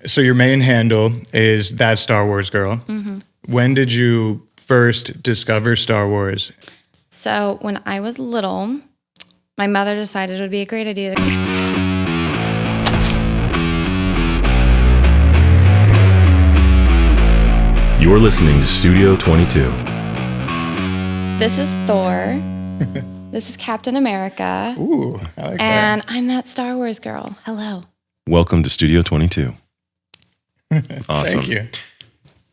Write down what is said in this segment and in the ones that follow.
So your main handle is That Star Wars Girl. Mm-hmm. When did you first discover Star Wars? So when I was little, my mother decided it would be a great idea to... You're listening to Studio 22. This is Thor. This is Captain America. Ooh, I like and that. I'm that Star Wars girl. Hello. Welcome to Studio 22. Awesome. Thank you.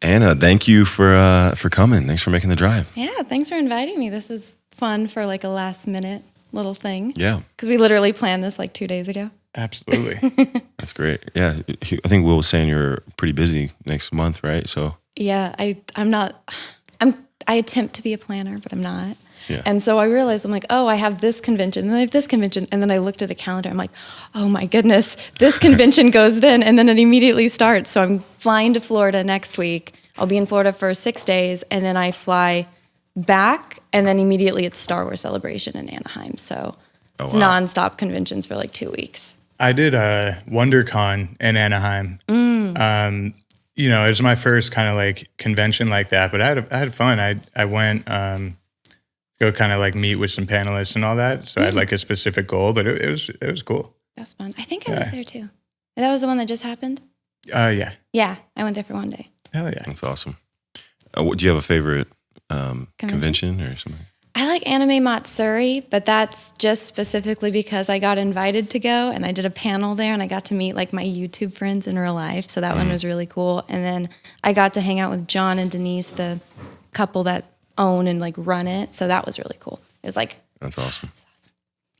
Anna, thank you for coming. Thanks for making the drive. Yeah, thanks for inviting me. This is fun for like a last minute little thing. Yeah. Because we literally planned this like 2 days ago. Absolutely. That's great. Yeah. I think Will was saying you're pretty busy next month, right? So Yeah, I attempt to be a planner, but I'm not. yeah. And so I realized, I'm like, oh, I have this convention, and then I have this convention, and then I looked at a calendar. I'm like, oh my goodness, this convention goes then, and then it immediately starts. So I'm flying to Florida next week. I'll be in Florida for 6 days, and then I fly back, and then immediately it's Star Wars Celebration in Anaheim. So it's nonstop conventions for like 2 weeks. I did a WonderCon in Anaheim. You know, it was my first kind of like convention like that, but I had fun. I went go kind of like meet with some panelists and all that. So I had like a specific goal, but it was cool. That's fun. I think I was there too. That was the one that just happened? Yeah. Yeah, I went there for 1 day. Hell yeah. That's awesome. Do you have a favorite convention or something? I like Anime Matsuri, but that's just specifically because I got invited to go and I did a panel there and I got to meet like my YouTube friends in real life. So that one was really cool. And then I got to hang out with John and Denise, the couple that own and like run it. So that was really cool. It was like... That's awesome. That's awesome.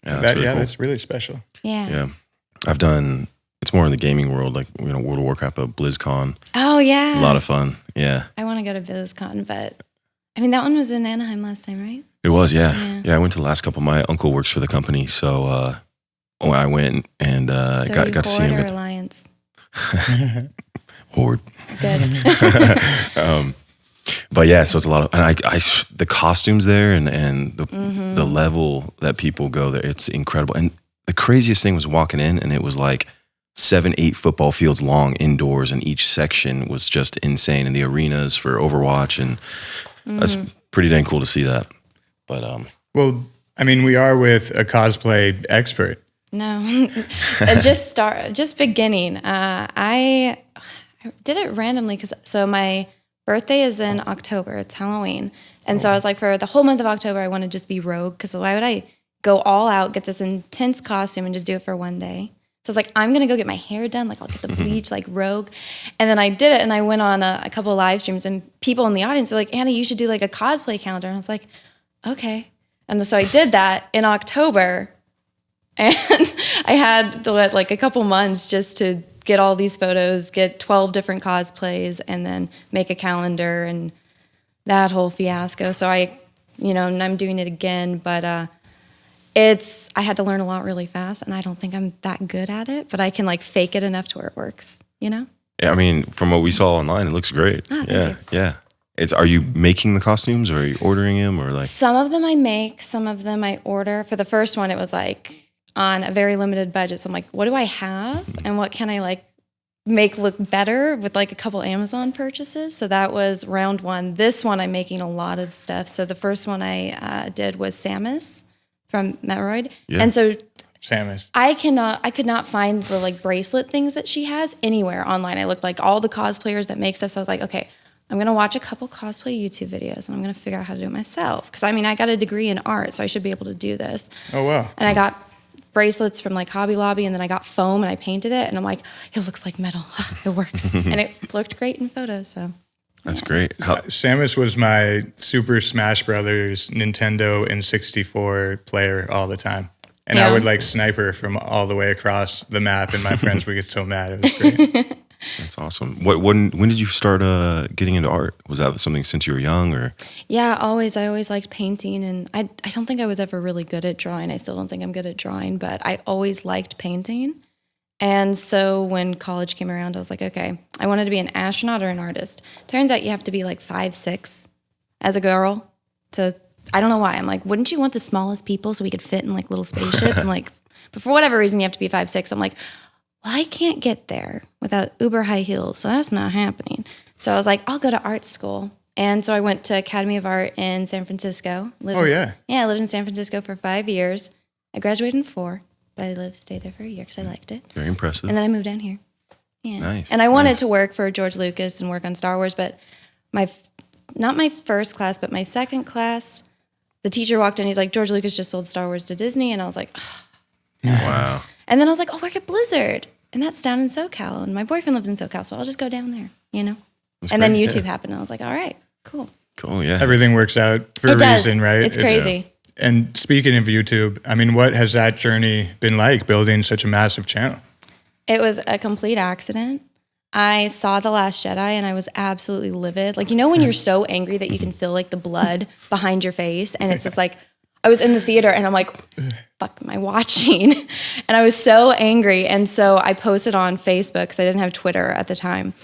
Yeah, that's really cool. That's really special. Yeah. Yeah. I've done, it's more in the gaming world, like, World of Warcraft, but BlizzCon. Oh, yeah. A lot of fun. Yeah. I want to go to BlizzCon, but I mean, that one was in Anaheim last time, right? It was, yeah. Yeah, I went to the last couple. My uncle works for the company, so I went and So got you to see him. Horde or Alliance? Horde. Good. But yeah, so it's a lot of, and I the costumes there and the level that people go there, it's incredible. And the craziest thing was walking in, and it was like 7-8 football fields long indoors, and each section was just insane. And the arenas for Overwatch, and that's pretty dang cool to see that. But Well, I mean, we are with a cosplay expert. No, just beginning. I did it randomly so my birthday is in October. It's Halloween. And so I was like, for the whole month of October, I want to just be rogue, because why would I go all out, get this intense costume and just do it for 1 day? So I was like, I'm going to go get my hair done. Like, I'll get the bleach, like rogue. And then I did it, and I went on a couple of live streams, and people in the audience were like, Anna, you should do like a cosplay calendar. And I was like, okay. And so I did that in October, and I had like a couple months just to get all these photos, get 12 different cosplays, and then make a calendar and that whole fiasco. So and I'm doing it again, but I had to learn a lot really fast, and I don't think I'm that good at it, but I can like fake it enough to where it works, you know? yeah, I mean, from what we saw online, it looks great. Thank you. Yeah. Are you making the costumes, or are you ordering them, or like? Some of them I make, some of them I order. For the first one, it was like on a very limited budget. So I'm like, what do I have, and what can I like make look better with like a couple Amazon purchases? So that was round one. This one, I'm making a lot of stuff. So the first one I did was Samus from Metroid. Yeah. And so Samus. I could not find the like bracelet things that she has anywhere online. I looked like all the cosplayers that make stuff. So I was like, okay, I'm going to watch a couple cosplay YouTube videos, and I'm going to figure out how to do it myself. Because I mean, I got a degree in art, so I should be able to do this. Oh, wow. And I got bracelets from like Hobby Lobby, and then I got foam and I painted it, and I'm like, it looks like metal. It works. And it looked great in photos. So That's great. Samus was my Super Smash Brothers Nintendo N64 player all the time. And I would like snipe her from all the way across the map, and my friends would get so mad. It was great. That's awesome. When did you start getting into art? Was that something since you were young, or? Yeah, always. I always liked painting, and I don't think I was ever really good at drawing. I still don't think I'm good at drawing, but I always liked painting. And so when college came around, I was like, okay, I wanted to be an astronaut or an artist. Turns out you have to be like 5'6" as a girl to, I don't know why. I'm like, wouldn't you want the smallest people so we could fit in like little spaceships? And like, but for whatever reason, you have to be 5'6". I'm like, well, I can't get there without uber high heels, so that's not happening. So I was like, I'll go to art school. And so I went to Academy of Art in San Francisco. I lived in San Francisco for 5 years. I graduated in 4, but I stayed there for a year because I liked it. Very impressive. And then I moved down here. Yeah. Nice. And I wanted to work for George Lucas and work on Star Wars, but not my first class, but my second class, the teacher walked in, he's like, George Lucas just sold Star Wars to Disney. And I was like, oh. Wow. And then I was like, I'll work at Blizzard. And that's down in SoCal. And my boyfriend lives in SoCal, so I'll just go down there, That's and then great, YouTube happened. And I was like, all right, cool. Cool, yeah. Everything works out for It a does. reason, right? It's crazy. And speaking of YouTube, I mean, what has that journey been like, building such a massive channel? It was a complete accident. I saw The Last Jedi and I was absolutely livid. Like, when you're so angry that you can feel like the blood behind your face, and it's just like, I was in the theater and I'm like, fuck am I watching? And I was so angry. And so I posted on Facebook because I didn't have Twitter at the time.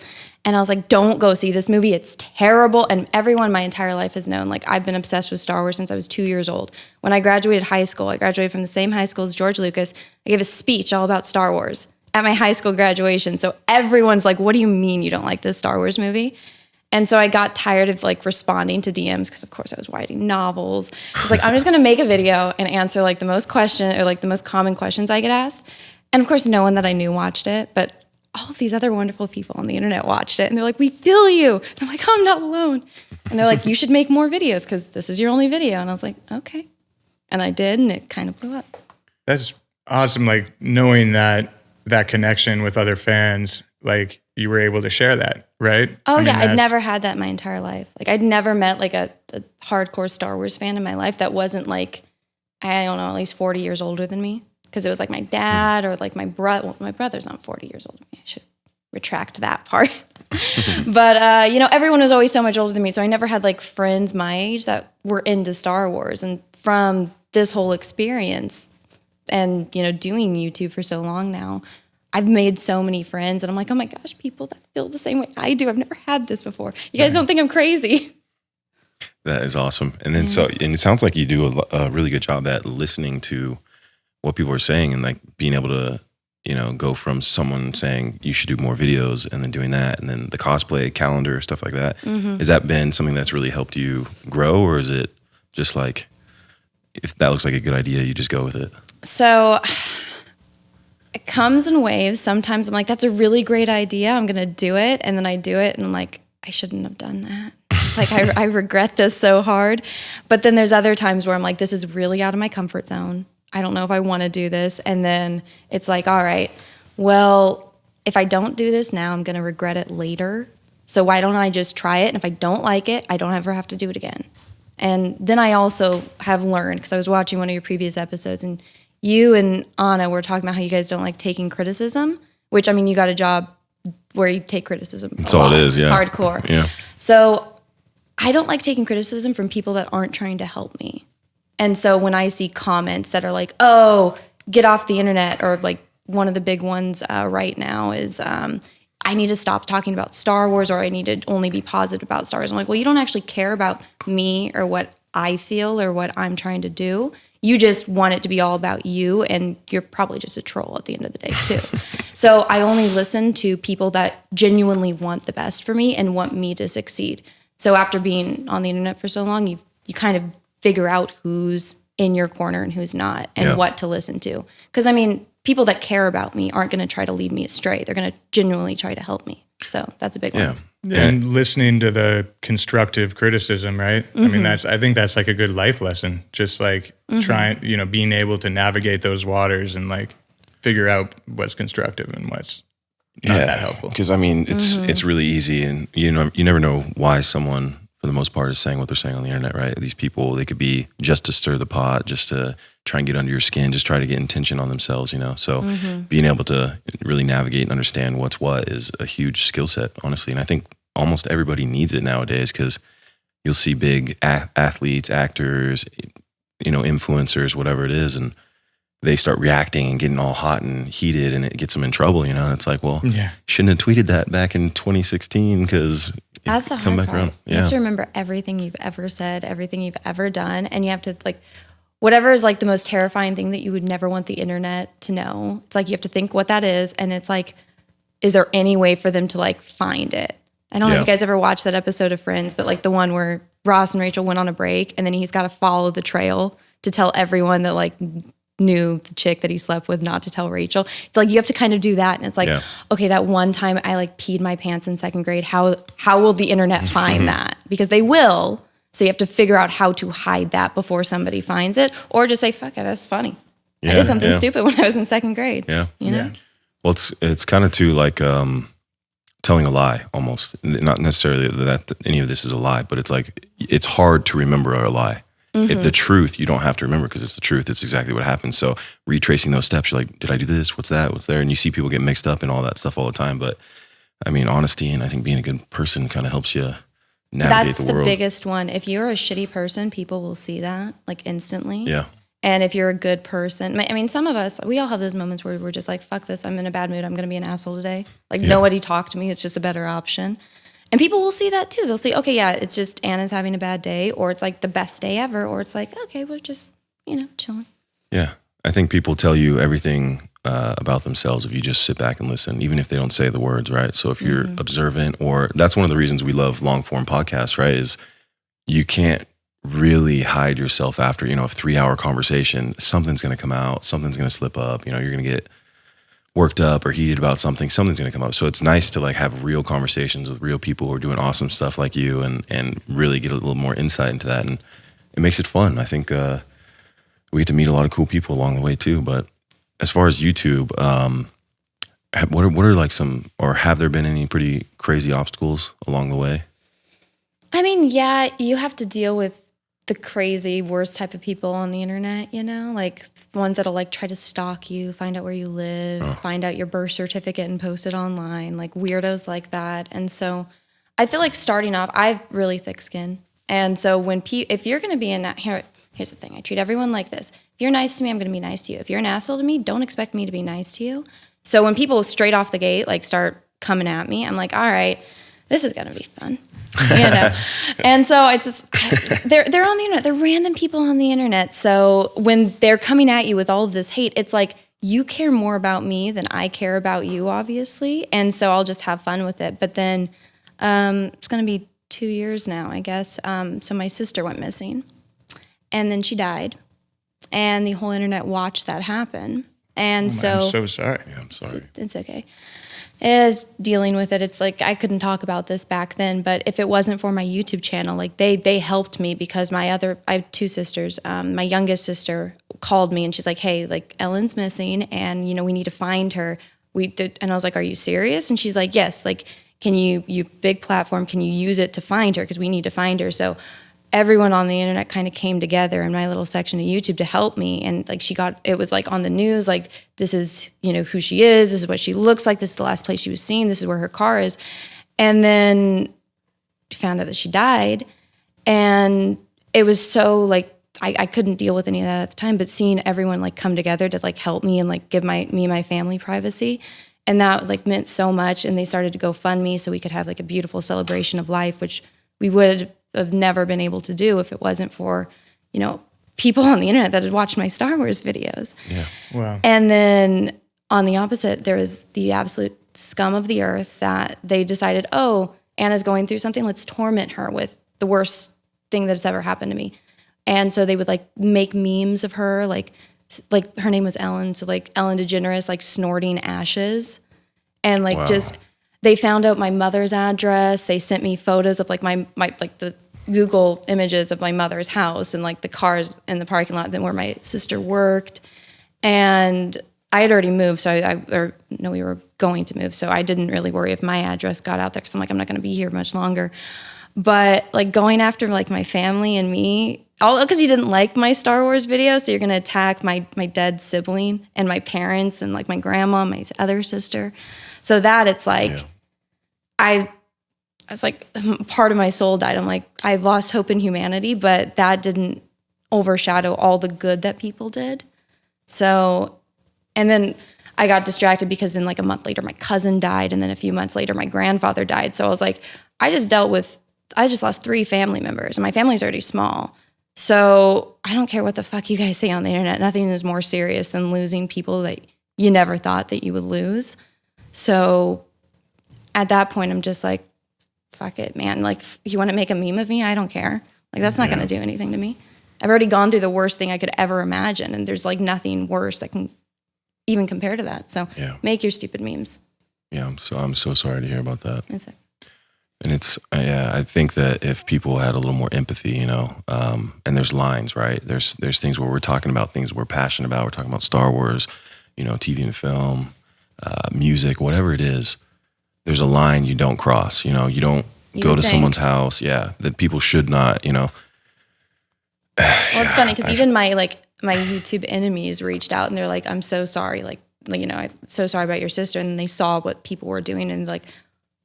And I was like, don't go see this movie. It's terrible. And everyone my entire life has known, like, I've been obsessed with Star Wars since I was 2 years old. When I graduated high school, I graduated from the same high school as George Lucas. I gave a speech all about Star Wars at my high school graduation. So everyone's like, what do you mean you don't like this Star Wars movie? And so I got tired of like responding to DMs because of course I was writing novels. I was like, I'm just going to make a video and answer like the most common questions I get asked. And of course, no one that I knew watched it, but all of these other wonderful people on the internet watched it. And they're like, we feel you. And I'm like, oh, I'm not alone. And they're like, you should make more videos because this is your only video. And I was like, okay. And I did, and it kind of blew up. That's awesome. Like, knowing that connection with other fans, like, you were able to share that, right? Oh, I'd never had that my entire life. Like, I'd never met like a hardcore Star Wars fan in my life that wasn't like, I don't know, at least 40 years older than me. Because it was like my dad or like my brother. Well, my brother's not 40 years older than me. I should retract that part. But, everyone was always so much older than me. So I never had like friends my age that were into Star Wars. And from this whole experience and, doing YouTube for so long now, I've made so many friends, and I'm like, oh my gosh, people that feel the same way I do. I've never had this before. You guys don't think I'm crazy. That is awesome. And then and it sounds like you do a really good job at listening to what people are saying and like being able to, go from someone saying you should do more videos and then doing that, and then the cosplay calendar, stuff like that. Mm-hmm. Has that been something that's really helped you grow, or is it just like, if that looks like a good idea, you just go with it? So it comes in waves. Sometimes I'm like, that's a really great idea. I'm going to do it. And then I do it and I'm like, I shouldn't have done that. Like, I regret this so hard. But then there's other times where I'm like, this is really out of my comfort zone. I don't know if I want to do this. And then it's like, all right, well, if I don't do this now, I'm going to regret it later. So why don't I just try it? And if I don't like it, I don't ever have to do it again. And then I also have learned, because I was watching one of your previous episodes, and you and Anna were talking about how you guys don't like taking criticism, which, I mean, you got a job where you take criticism. That's all it is, yeah. Hardcore. Yeah. So I don't like taking criticism from people that aren't trying to help me. And so when I see comments that are like, oh, get off the internet, or like one of the big ones right now is, I need to stop talking about Star Wars, or I need to only be positive about Star Wars. I'm like, well, you don't actually care about me or what I feel or what I'm trying to do. You just want it to be all about you, and you're probably just a troll at the end of the day too. So I only listen to people that genuinely want the best for me and want me to succeed. So after being on the internet for so long, you kind of figure out who's in your corner and who's not, and what to listen to. Because, I mean, people that care about me aren't going to try to lead me astray. They're going to genuinely try to help me. So that's a big one. And listening to the constructive criticism, right? Mm-hmm. I mean, I think that's like a good life lesson. Just like trying, being able to navigate those waters and like figure out what's constructive and what's not that helpful. Because I mean, it's really easy, and you never know why someone, for the most part, is saying what they're saying on the internet, right? These people, they could be just to stir the pot, just to try and get under your skin, just try to get attention on themselves, So being able to really navigate and understand what's what is a huge skill set, honestly. And I think almost everybody needs it nowadays, because you'll see big athletes, actors, influencers, whatever it is, and they start reacting and getting all hot and heated, and it gets them in trouble, And it's like, well, shouldn't have tweeted that back in 2016, because that's the hard part. You have to remember everything you've ever said, everything you've ever done, and you have to like whatever is like the most terrifying thing that you would never want the internet to know. It's like you have to think what that is, and it's like, is there any way for them to like find it? I don't know if you guys ever watched that episode of Friends, but like the one where Ross and Rachel went on a break, and then he's got to follow the trail to tell everyone that like knew the chick that he slept with not to tell Rachel. It's like you have to kind of do that, and it's like, okay, that one time I like peed my pants in second grade. How will the internet find that? Because they will. So you have to figure out how to hide that before somebody finds it, or just say, fuck it, that's funny. I did something stupid when I was in second grade. Yeah. You know? Well, it's kind of too like telling a lie almost. Not necessarily that any of this is a lie, but it's like, it's hard to remember a lie. If the truth, you don't have to remember because it's the truth. It's exactly what happened. So retracing those steps, you're like, did I do this? What's that? What's there? And you see people get mixed up in all that stuff all the time. But I mean, honesty and I think being a good person kind of helps you navigate the world. That's the biggest one. If you're a shitty person, people will see that like instantly. Yeah. And if you're a good person, I mean, some of us, we all have those moments where we're just like, fuck this, I'm in a bad mood. I'm going to be an asshole today. Like nobody talk to me. It's just a better option. And people will see that too. They'll say, okay, yeah, it's just Anna's having a bad day, or it's like the best day ever, or it's like, okay, we're just, chilling. Yeah. I think people tell you everything about themselves if you just sit back and listen, even if they don't say the words, right? So if you're observant, or that's one of the reasons we love long form podcasts, right? Is you can't really hide yourself after, a 3-hour conversation. Something's going to come out, something's going to slip up, you're going to get worked up or heated about something's going to come up. So it's nice to like have real conversations with real people who are doing awesome stuff like you and really get a little more insight into that. And it makes it fun. I think we get to meet a lot of cool people along the way too. But as far as YouTube, what are like some, or have there been any pretty crazy obstacles along the way? I mean, yeah, you have to deal with the crazy, worst type of people on the internet, like ones that'll like try to stalk you, find out where you live, find out your birth certificate and post it online, like weirdos like that. And so I feel like starting off, I have really thick skin. And so if you're going to be here's the thing, I treat everyone like this. If you're nice to me, I'm going to be nice to you. If you're an asshole to me, don't expect me to be nice to you. So when people straight off the gate, like start coming at me, I'm like, all right, this is going to be fun. And so it's just, they're on the internet. They're random people on the internet. So when they're coming at you with all of this hate, it's like, you care more about me than I care about you, obviously. And so I'll just have fun with it. But then it's going to be 2 years now, I guess. So my sister went missing and then she died and the whole internet watched that happen. And I'm so sorry. Yeah, I'm sorry. It's okay. Is dealing with it. It's like I couldn't talk about this back then, but if it wasn't for my YouTube channel, like they helped me because I have 2 sisters. My youngest sister called me and she's like, "Hey, like Ellen's missing, and we need to find her." And I was like, "Are you serious?" And she's like, "Yes. Like, can you big platform? Can you use it to find her? Because we need to find her." So everyone on the internet kind of came together in my little section of YouTube to help me. And like it was like on the news, like this is, who she is. This is what she looks like. This is the last place she was seen. This is where her car is. And then found out that she died. And it was so like, I couldn't deal with any of that at the time, but seeing everyone like come together to like help me and like give me and my family privacy. And that like meant so much. And they started to GoFundMe so we could have like a beautiful celebration of life, which we would have never been able to do if it wasn't for, people on the internet that had watched my Star Wars videos. Yeah. Wow. And then on the opposite, there was the absolute scum of the earth that they decided, oh, Anna's going through something. Let's torment her with the worst thing that's ever happened to me. And so they would like make memes of her, like her name was Ellen. So like Ellen DeGeneres, like snorting ashes and like just, they found out my mother's address. They sent me photos of like my like the Google images of my mother's house and like the cars in the parking lot where my sister worked. And I had already moved, so we were going to move. So I didn't really worry if my address got out there because I'm like, I'm not going to be here much longer. But like going after like my family and me, all because you didn't like my Star Wars video, so you're going to attack my dead sibling and my parents and like my grandma, my other sister. So that it's like, it's like part of my soul died. I'm like, I lost hope in humanity, but that didn't overshadow all the good that people did. So, and then I got distracted because then like a month later, my cousin died. And then a few months later, my grandfather died. So I was like, I just lost 3 family members and my family's already small. So I don't care what the fuck you guys say on the internet. Nothing is more serious than losing people that you never thought that you would lose. So at that point, I'm just like, fuck it, man. Like, you want to make a meme of me? I don't care. Like, that's not going to do anything to me. I've already gone through the worst thing I could ever imagine, and there's like nothing worse that can even compare to that. So make your stupid memes. Yeah, I'm so sorry to hear about that. That's it. And it's, I think that if people had a little more empathy, you know, and there's lines, right? There's things where we're talking about things we're passionate about. We're talking about Star Wars, you know, TV and film, music, whatever it is. There's a line you don't cross, you know, you don't go to someone's house. Yeah, that people should not, you know. Well, it's funny because even my YouTube enemies reached out and they're like, I'm so sorry. Like, you know, I'm so sorry about your sister. And they saw what people were doing and like,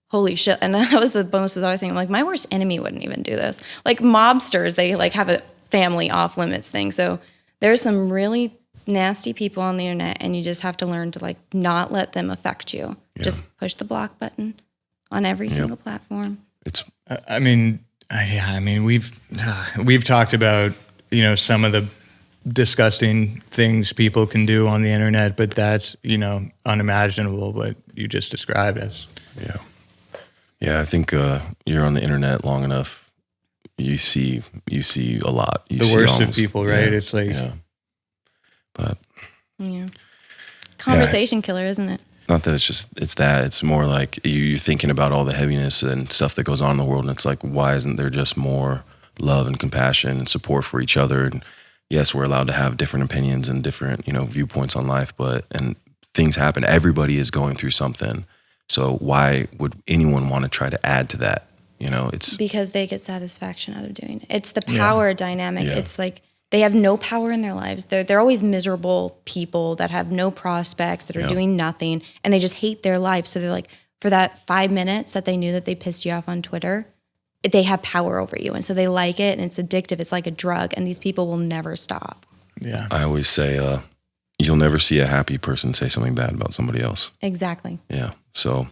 holy shit. And that was the most bizarre thing. I'm like, my worst enemy wouldn't even do this. Like mobsters, they like have a family off limits thing. So there's some really nasty people on the internet and you just have to learn to like not let them affect you. Yeah. Just push the block button on every single platform. I mean, we've talked about, you know, some of the disgusting things people can do on the internet, but that's, you know, unimaginable what you just described as. Yeah, I think you're on the internet long enough, you see a lot. You the see worst of people, right? It's like, but conversation killer, isn't it? Not that it's more like you're thinking about all the heaviness and stuff that goes on in the world, and it's like, why isn't there just more love and compassion and support for each other? And yes, we're allowed to have different opinions and different, you know, viewpoints on life, and things happen. Everybody is going through something. So why would anyone want to try to add to that? You know, it's because they get satisfaction out of doing it. It's the power dynamic. Yeah. It's like they have no power in their lives. They're always miserable people that have no prospects, that are doing nothing, and they just hate their life. So they're like, for that 5 minutes that they knew that they pissed you off on Twitter, they have power over you. And so they like it, and it's addictive. It's like a drug, and these people will never stop. Yeah. I always say, you'll never see a happy person say something bad about somebody else. Exactly. Yeah. So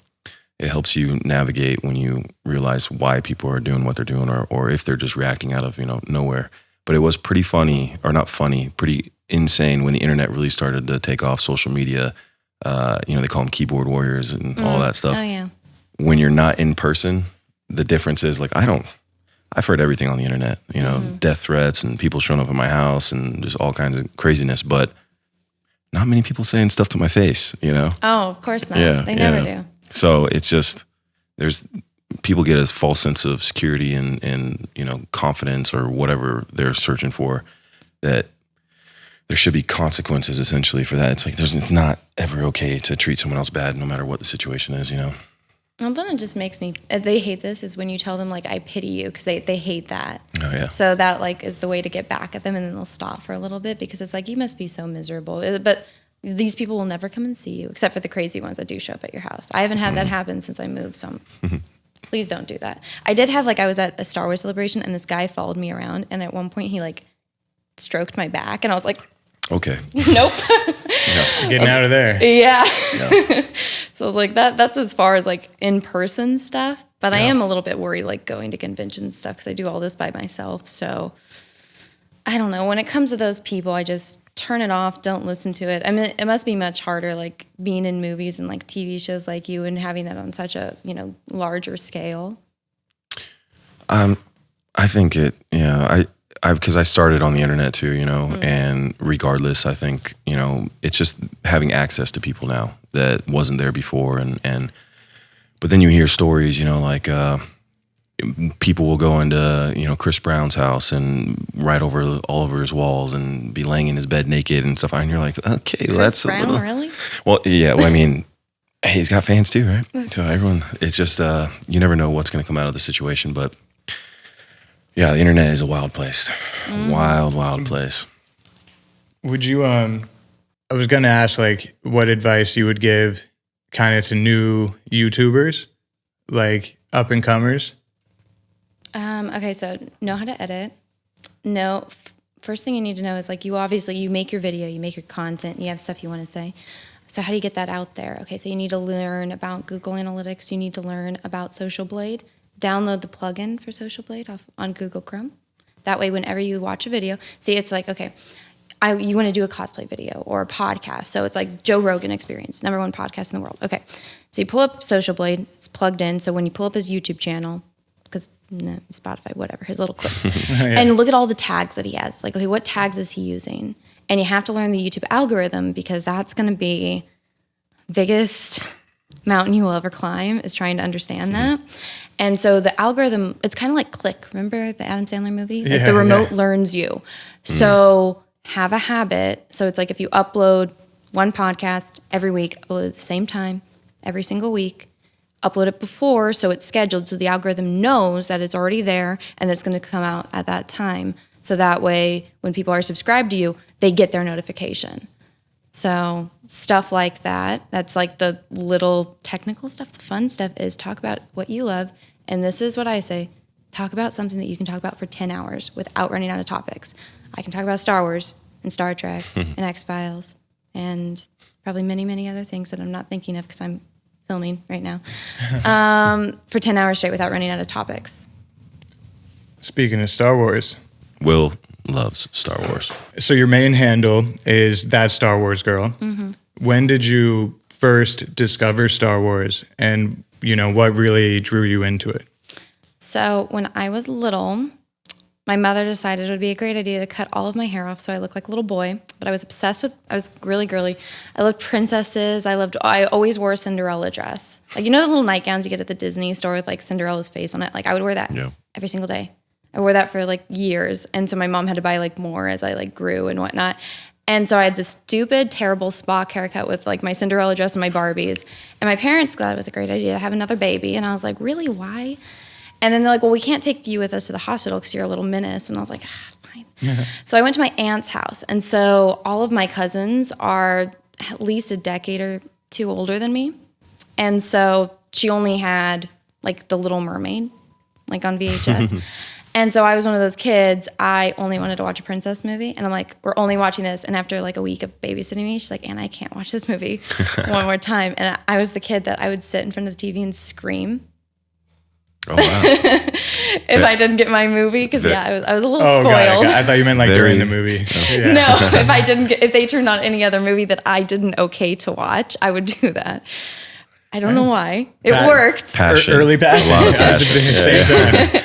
it helps you navigate when you realize why people are doing what they're doing, or if they're just reacting out of, you know, nowhere. But it was pretty funny, or not funny, pretty insane when the internet really started to take off, social media. You know, they call them keyboard warriors and all that stuff. Oh, yeah. When you're not in person, the difference is like, I've heard everything on the internet, you know, death threats and people showing up at my house and just all kinds of craziness, but not many people saying stuff to my face, you know? Oh, of course not. They never do. So it's just, people get a false sense of security and, you know, confidence or whatever they're searching for, that there should be consequences essentially for that. It's like, it's not ever okay to treat someone else bad no matter what the situation is, you know? Well, then it just makes me, they hate this is when you tell them like, I pity you, because they hate that. Oh yeah. So that like is the way to get back at them, and then they'll stop for a little bit because it's like, you must be so miserable. But these people will never come and see you, except for the crazy ones that do show up at your house. I haven't had that happen since I moved, so please don't do that. I did have I was at a Star Wars celebration and this guy followed me around, and at one point he like stroked my back, and I was like, okay. Nope. Getting out of there. Yeah. So I was like, that's as far as like in-person stuff. But I am a little bit worried like going to conventions and stuff because I do all this by myself. So I don't know. When it comes to those people, I just turn it off, don't listen to it. I mean, it must be much harder like being in movies and like TV shows like you and having that on such a, you know, larger scale. I think because I started on the internet too, you know, and regardless, I think, you know, it's just having access to people now that wasn't there before. But then you hear stories, you know, like people will go into, you know, Chris Brown's house and write all over his walls and be laying in his bed naked and stuff. And you're like, okay, well, that's Brown, a little, really? Well, yeah, well, I mean, hey, he's got fans too, right? So everyone, it's just, you never know what's going to come out of the situation, but yeah, the internet is a wild place. Wild place. Would you, I was going to ask like what advice you would give kind of to new YouTubers, like up and comers? Okay, so know how to edit. First thing you need to know is like you make your video, you make your content, you have stuff you want to say. So how do you get that out there? Okay, so you need to learn about Google Analytics. You need to learn about Social Blade. Download the plugin for Social Blade on Google Chrome. That way, whenever you watch a video, see, it's like, okay, you want to do a cosplay video or a podcast. So it's like Joe Rogan Experience, #1 podcast in the world. Okay. So you pull up Social Blade, it's plugged in. So when you pull up his YouTube channel, because Spotify, whatever, his little clips, and look at all the tags that he has. Like, okay, what tags is he using? And you have to learn the YouTube algorithm, because that's going to be biggest mountain you will ever climb, is trying to understand that. And so the algorithm, it's kind of like Click. Remember the Adam Sandler movie? Like the remote learns you. So have a habit. So it's like if you upload one podcast every week, upload at the same time, every single week, upload it before, so it's scheduled, so the algorithm knows that it's already there and it's going to come out at that time. So that way, when people are subscribed to you, they get their notification. So stuff like that, that's like the little technical stuff. The fun stuff is talk about what you love. And this is what I say, talk about something that you can talk about for 10 hours without running out of topics. I can talk about Star Wars and Star Trek and X-Files and probably many, many other things that I'm not thinking of because I'm filming right now, for 10 hours straight without running out of topics. Speaking of Star Wars. Will loves Star Wars. So your main handle is That Star Wars Girl. When did you first discover Star Wars, and what really drew you into it? So when I was little, my mother decided it would be a great idea to cut all of my hair off so I looked like a little boy. But I was obsessed with, I was really girly. I loved princesses. I always wore a Cinderella dress. Like, the little nightgowns you get at the Disney store with like Cinderella's face on it? Like, I would wear that every single day. I wore that for like years. And so my mom had to buy like more as I like grew and whatnot. And so I had this stupid, terrible Spock haircut with like my Cinderella dress and my Barbies. And my parents thought it was a great idea to have another baby. And I was like, really, why? And then they're like, well, we can't take you with us to the hospital because you're a little menace. And I was like, fine. So I went to my aunt's house. And so all of my cousins are at least a decade or two older than me. And so she only had like The Little Mermaid, like on VHS. And so I was one of those kids, I only wanted to watch a princess movie. And I'm like, we're only watching this. And after like a week of babysitting me, she's like, Anna, I can't watch this movie one more time. And I was the kid that I would sit in front of the TV and scream. Oh, wow. If I didn't get my movie, because I was a little spoiled. God, I thought you meant like during the movie. No, if they turned on any other movie that I didn't okay to watch, I would do that. I don't know why. It worked. Early passion. A lot of passion. Same time.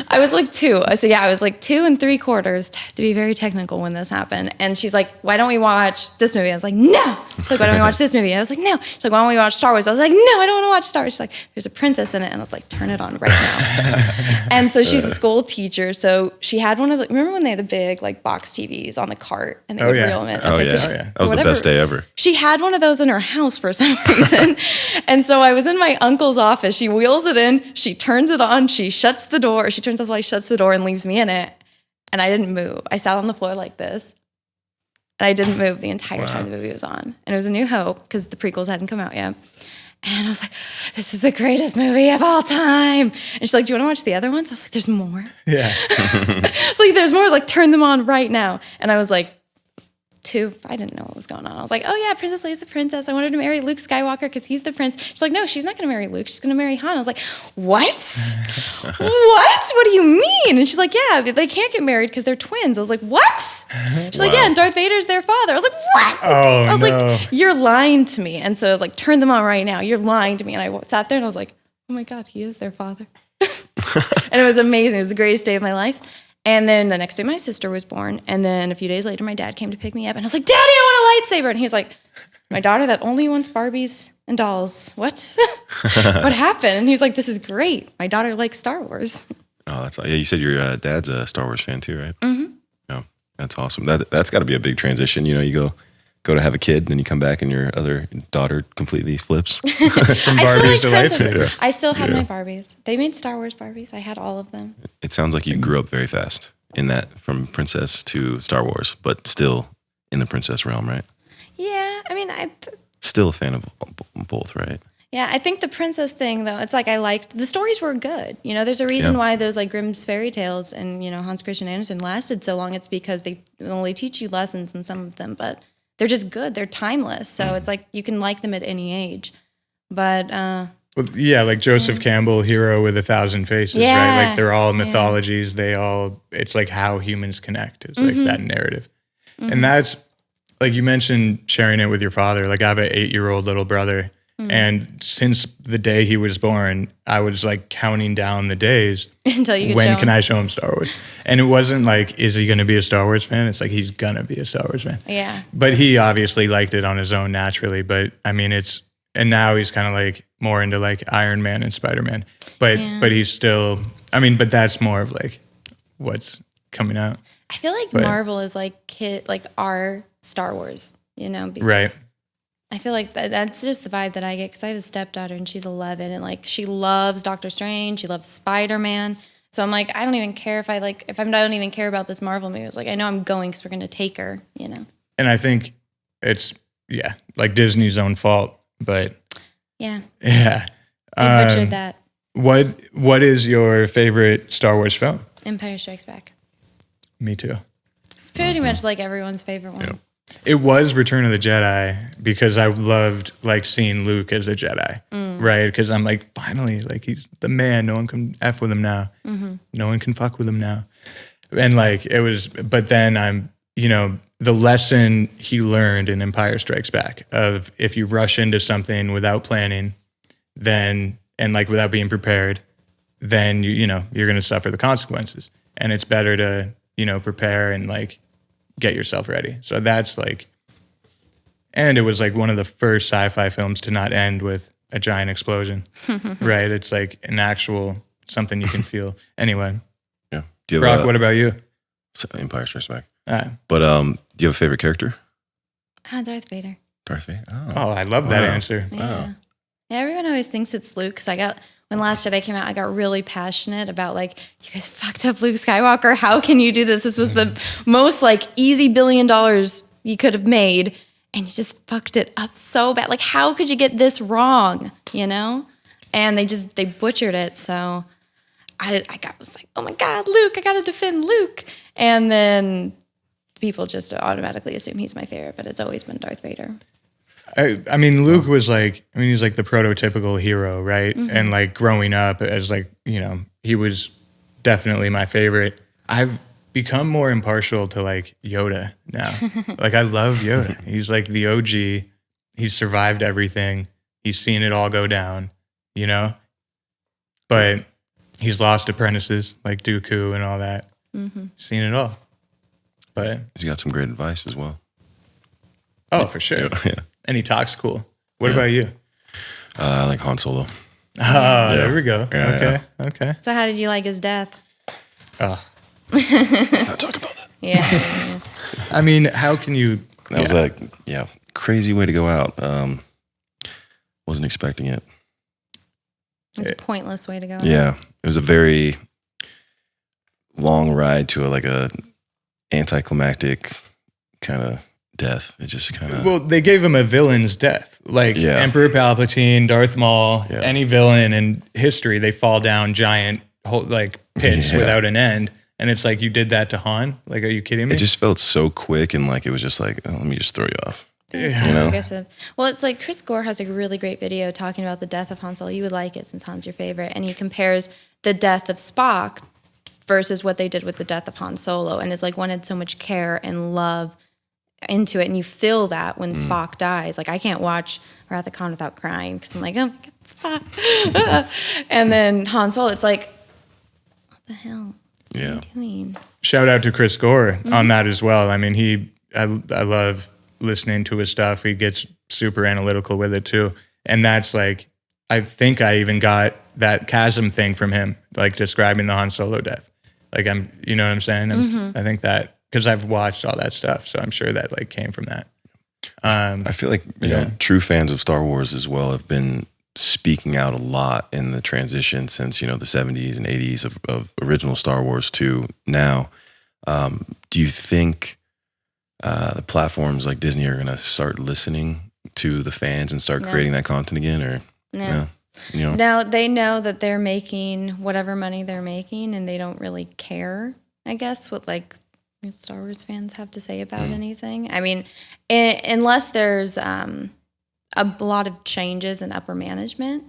I was like 2. So I was like 2 3/4 to be very technical when this happened. And she's like, why don't we watch this movie? I was like, no. She's like, why don't we watch this movie? I was like, no. She's like, why don't we watch Star Wars? I was like, no, I don't want to watch Star Wars. She's like, there's a princess in it. And I was like, turn it on right now. And so she's a school teacher. So she had one of the, remember when they had the big like box TVs on the cart and they would reel them in? Okay, That was the best day ever. She had one of those in her house for some reason. And so I was in my uncle's office. She wheels it in. She turns it on. She shuts the door. She turns off the light, shuts the door, and leaves me in it. And I didn't move. I sat on the floor like this. And I didn't move the entire time the movie was on. And it was A New Hope, because the prequels hadn't come out yet. And I was like, this is the greatest movie of all time. And she's like, do you want to watch the other ones? I was like, there's more. Yeah. It's like, there's more. I was like, turn them on right now. And I was like, 2, I didn't know what was going on. I was like, oh yeah, Princess Leia's the princess. I wanted to marry Luke Skywalker because he's the prince. She's like, no, she's not going to marry Luke. She's going to marry Han. I was like, what? What do you mean? And she's like, yeah, they can't get married because they're twins. I was like, what? She's like, yeah, and Darth Vader's their father. I was like, what? Oh, I was like, you're lying to me. And so I was like, turn them on right now. You're lying to me. And I sat there and I was like, oh my God, he is their father. And it was amazing. It was the greatest day of my life. And then the next day, my sister was born. And then a few days later, my dad came to pick me up. And I was like, Daddy, I want a lightsaber. And he was like, my daughter that only wants Barbies and dolls. What? What happened? And he was like, this is great. My daughter likes Star Wars. Oh, that's you said your dad's a Star Wars fan too, right? Mm-hmm. Yeah, that's awesome. That's got to be a big transition. You go to have a kid, and then you come back, and your other daughter completely flips. From Barbies to lightsaber. I still had my Barbies. They made Star Wars Barbies. I had all of them. It sounds like you grew up very fast in that, from princess to Star Wars, but still in the princess realm, right? Yeah, I mean, still a fan of both, right? Yeah, I think the princess thing, though, it's like I liked, the stories were good. There's a reason why those like Grimm's fairy tales and, Hans Christian Andersen lasted so long. It's because they only teach you lessons in some of them, but they're just good. They're timeless. So it's like you can like them at any age. But Well, yeah, like Joseph Campbell, Hero with 1,000 Faces, right? Yeah. Like they're all mythologies. It's like how humans connect is like that narrative. And that's like you mentioned sharing it with your father. Like I have an 8-year-old little brother. And since the day he was born, I was like counting down the days until you when can I show him Star Wars? And it wasn't like, is he going to be a Star Wars fan? It's like, he's going to be a Star Wars fan. Yeah. But he obviously liked it on his own naturally. But I mean, and now he's kind of like more into like Iron Man and Spider-Man. But he's still, I mean, but that's more of like what's coming out. I feel like Marvel is like our Star Wars, you know? Right. I feel like that's just the vibe that I get because I have a stepdaughter and she's 11 and like she loves Doctor Strange, she loves Spider-Man. So I'm like, I don't even care if I don't even care about this Marvel movie. It's like I know I'm going because we're gonna take her, you know. And I think it's like Disney's own fault, but yeah, they butchered that. What is your favorite Star Wars film? Empire Strikes Back. Me too. It's pretty much like everyone's favorite one. Yeah. It was Return of the Jedi because I loved like seeing Luke as a Jedi, right? Because I'm like, finally, like he's the man. No one can F with him now. No one can fuck with him now. And like it was, but then the lesson he learned in Empire Strikes Back of if you rush into something without planning, then and like without being prepared, then you're going to suffer the consequences. And it's better to prepare and like get yourself ready. So that's like, and it was like one of the first sci-fi films to not end with a giant explosion, right? It's like an actual something you can feel. Anyway, yeah. Do you have Brock, what about you? Empire Strikes Back. But do you have a favorite character? Darth Vader. Darth Vader. Oh, I love that answer. Yeah. Wow. Yeah, everyone always thinks it's Luke because when Last Jedi came out, I got really passionate about like, you guys fucked up Luke Skywalker. How can you do this? This was the most like easy $1 billion you could have made, and you just fucked it up so bad. Like, how could you get this wrong? And they butchered it. So I was like, oh my God, Luke! I gotta defend Luke. And then people just automatically assume he's my favorite, but it's always been Darth Vader. I mean, Luke was like, he's like the prototypical hero, right? And like growing up as like, he was definitely my favorite. I've become more impartial to like Yoda now. Like I love Yoda. He's like the OG. He's survived everything. He's seen it all go down, but he's lost apprentices like Dooku and all that. Seen it all. But he's got some great advice as well. Oh, for sure. Yeah. And he talks cool. What about you? I like Han Solo. There we go. Yeah, Okay. So how did you like his death? Let's not talk about that. Yeah. I mean, how can you? That was a crazy way to go out. Wasn't expecting it. It's a pointless way to go. Yeah, it was a very long ride to a anticlimactic kind of death. It just kind of... Well, they gave him a villain's death. Like Emperor Palpatine, Darth Maul, any villain in history, they fall down giant pits without an end. And it's like, you did that to Han? Like, are you kidding me? It just felt so quick and like, it was just like, oh, let me just throw you off. Yeah. Aggressive. Well, it's like Chris Gore has a really great video talking about the death of Han Solo. You would like it since Han's your favorite. And he compares the death of Spock versus what they did with the death of Han Solo. And it's like one had so much care and love into it, and you feel that when Spock dies. Like I can't watch Wrath of Khan without crying because I'm like, oh my God, Spock. And then Han Solo, it's like, what the hell? What are you doing? Shout out to Chris Gore on that as well. I mean, I love listening to his stuff. He gets super analytical with it too. And that's like, I think I even got that chasm thing from him, like describing the Han Solo death. Like you know what I'm saying? I think that, because I've watched all that stuff, so I'm sure that like came from that. I feel like true fans of Star Wars as well have been speaking out a lot in the transition since the 70s and 80s of original Star Wars to now. Do you think the platforms like Disney are going to start listening to the fans and start creating that content again, or no? No, they know that they're making whatever money they're making, and they don't really care, I guess, what like Star Wars fans have to say about anything. I mean, unless there's a lot of changes in upper management,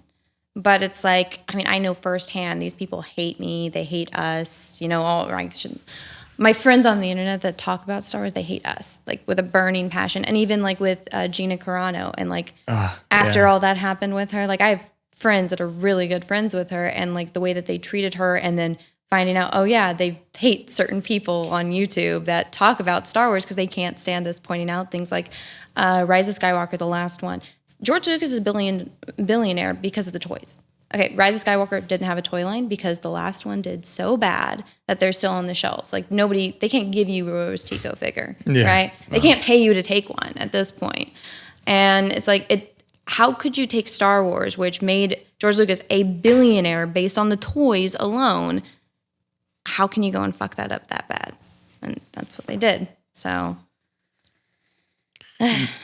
But it's like, I mean, I know firsthand these people hate me. They hate us. You know, my friends on the internet that talk about Star Wars, they hate us, like with a burning passion. And even like with Gina Carano, and like after all that happened with her, like I have friends that are really good friends with her, and like the way that they treated her, and then finding out, oh yeah, they hate certain people on YouTube that talk about Star Wars because they can't stand us pointing out things like Rise of Skywalker, the last one. George Lucas is a billionaire because of the toys. Okay, Rise of Skywalker didn't have a toy line because the last one did so bad that they're still on the shelves. Like they can't give you a Rose Tico figure, right? They can't pay you to take one at this point. And it's like, how could you take Star Wars, which made George Lucas a billionaire based on the toys alone? How can you go and fuck that up that bad? And that's what they did. So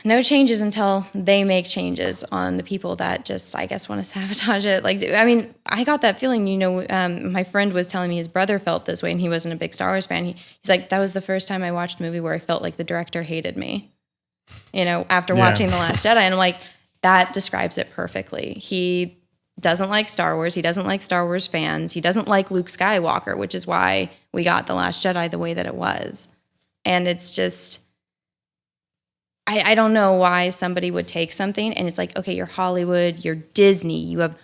no changes until they make changes on the people that just, I guess, want to sabotage it. Like, I mean, I got that feeling, you know, my friend was telling me his brother felt this way and he wasn't a big Star Wars fan. He's like, that was the first time I watched a movie where I felt like the director hated me, you know, after watching The Last Jedi. And I'm like, that describes it perfectly. He doesn't like Star Wars. He doesn't like Star Wars fans. He doesn't like Luke Skywalker, which is why we got The Last Jedi the way that it was. And it's just, I don't know why somebody would take something and it's like, okay, you're Hollywood, you're Disney, you have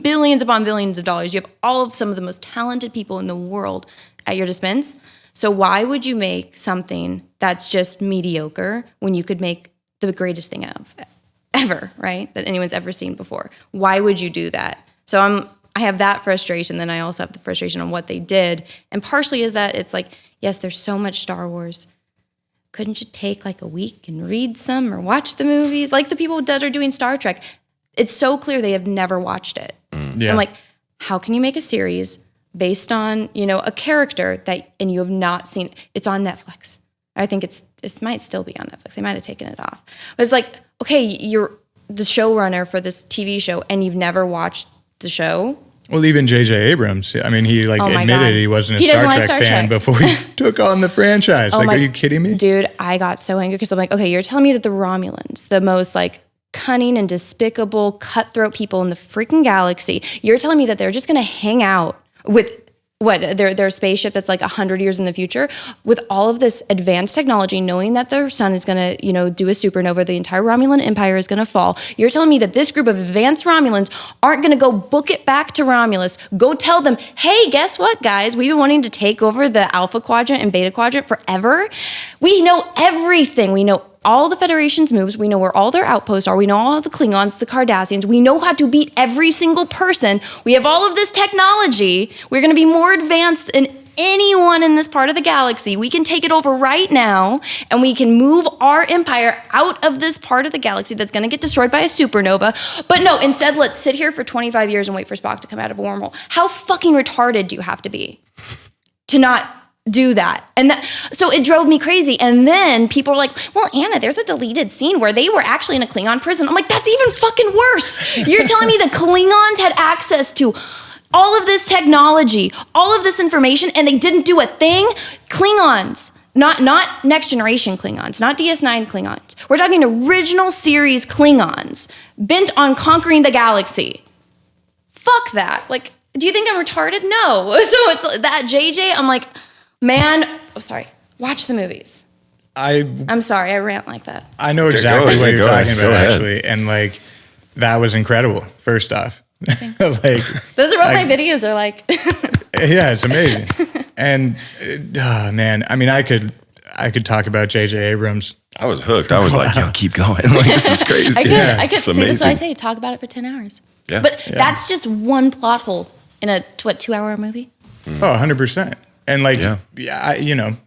billions upon billions of dollars. You have all of some of the most talented people in the world at your dispense. So why would you make something that's just mediocre when you could make the greatest thing ever, right? That anyone's ever seen before. Why would you do that? So I have that frustration. Then I also have the frustration on what they did. And partially is that it's like, yes, there's so much Star Wars. Couldn't you take like a week and read some or watch the movies? Like the people that are doing Star Trek. It's so clear they have never watched it. Yeah. I'm like, how can you make a series based on, you know, a character and you have not seen? It's on Netflix. I think it might still be on Netflix. They might have taken it off. But it's like, okay, you're the showrunner for this TV show and you've never watched the show. Well, even J.J. Abrams, I mean, he admitted he wasn't a Star Trek fan before he took on the franchise. Are you kidding me? Dude, I got so angry because I'm like, okay, you're telling me that the Romulans, the most like cunning and despicable, cutthroat people in the freaking galaxy, you're telling me that they're just going to hang out with their spaceship that's like 100 years in the future with all of this advanced technology, knowing that their sun is going to, you know, do a supernova, the entire Romulan Empire is going to fall. You're telling me that this group of advanced Romulans aren't going to go book it back to Romulus, go tell them, hey, guess what, guys? We've been wanting to take over the Alpha Quadrant and Beta Quadrant forever. We know everything. We know all the Federation's moves. We know where all their outposts are. We know all the Klingons, the Cardassians. We know how to beat every single person. We have all of this technology. We're going to be more advanced than anyone in this part of the galaxy. We can take it over right now, and we can move our empire out of this part of the galaxy that's going to get destroyed by a supernova. But no, instead, let's sit here for 25 years and wait for Spock to come out of a wormhole. How fucking retarded do you have to be to not do that? And so it drove me crazy. And then people were like, well, Anna, there's a deleted scene where they were actually in a Klingon prison. I'm like, that's even fucking worse. You're telling me the Klingons had access to all of this technology, all of this information, and they didn't do a thing? Klingons, not next generation Klingons, not DS9 Klingons. We're talking original series Klingons, bent on conquering the galaxy. Fuck that. Like, do you think I'm retarded? No. So it's that JJ, I'm like, man, sorry. Watch the movies. I'm sorry, I rant like that. I know exactly what you're talking about, actually, and like that was incredible. First off, like those are what my videos are like. Yeah, it's amazing. And man, I mean, I could talk about J.J. Abrams. I was hooked. I was like, yo, keep going. Like, this is crazy. I could see this. So I say, talk about it for 10 hours. Yeah. But that's just one plot hole in a 2-hour movie. Oh, 100%. And like, you know,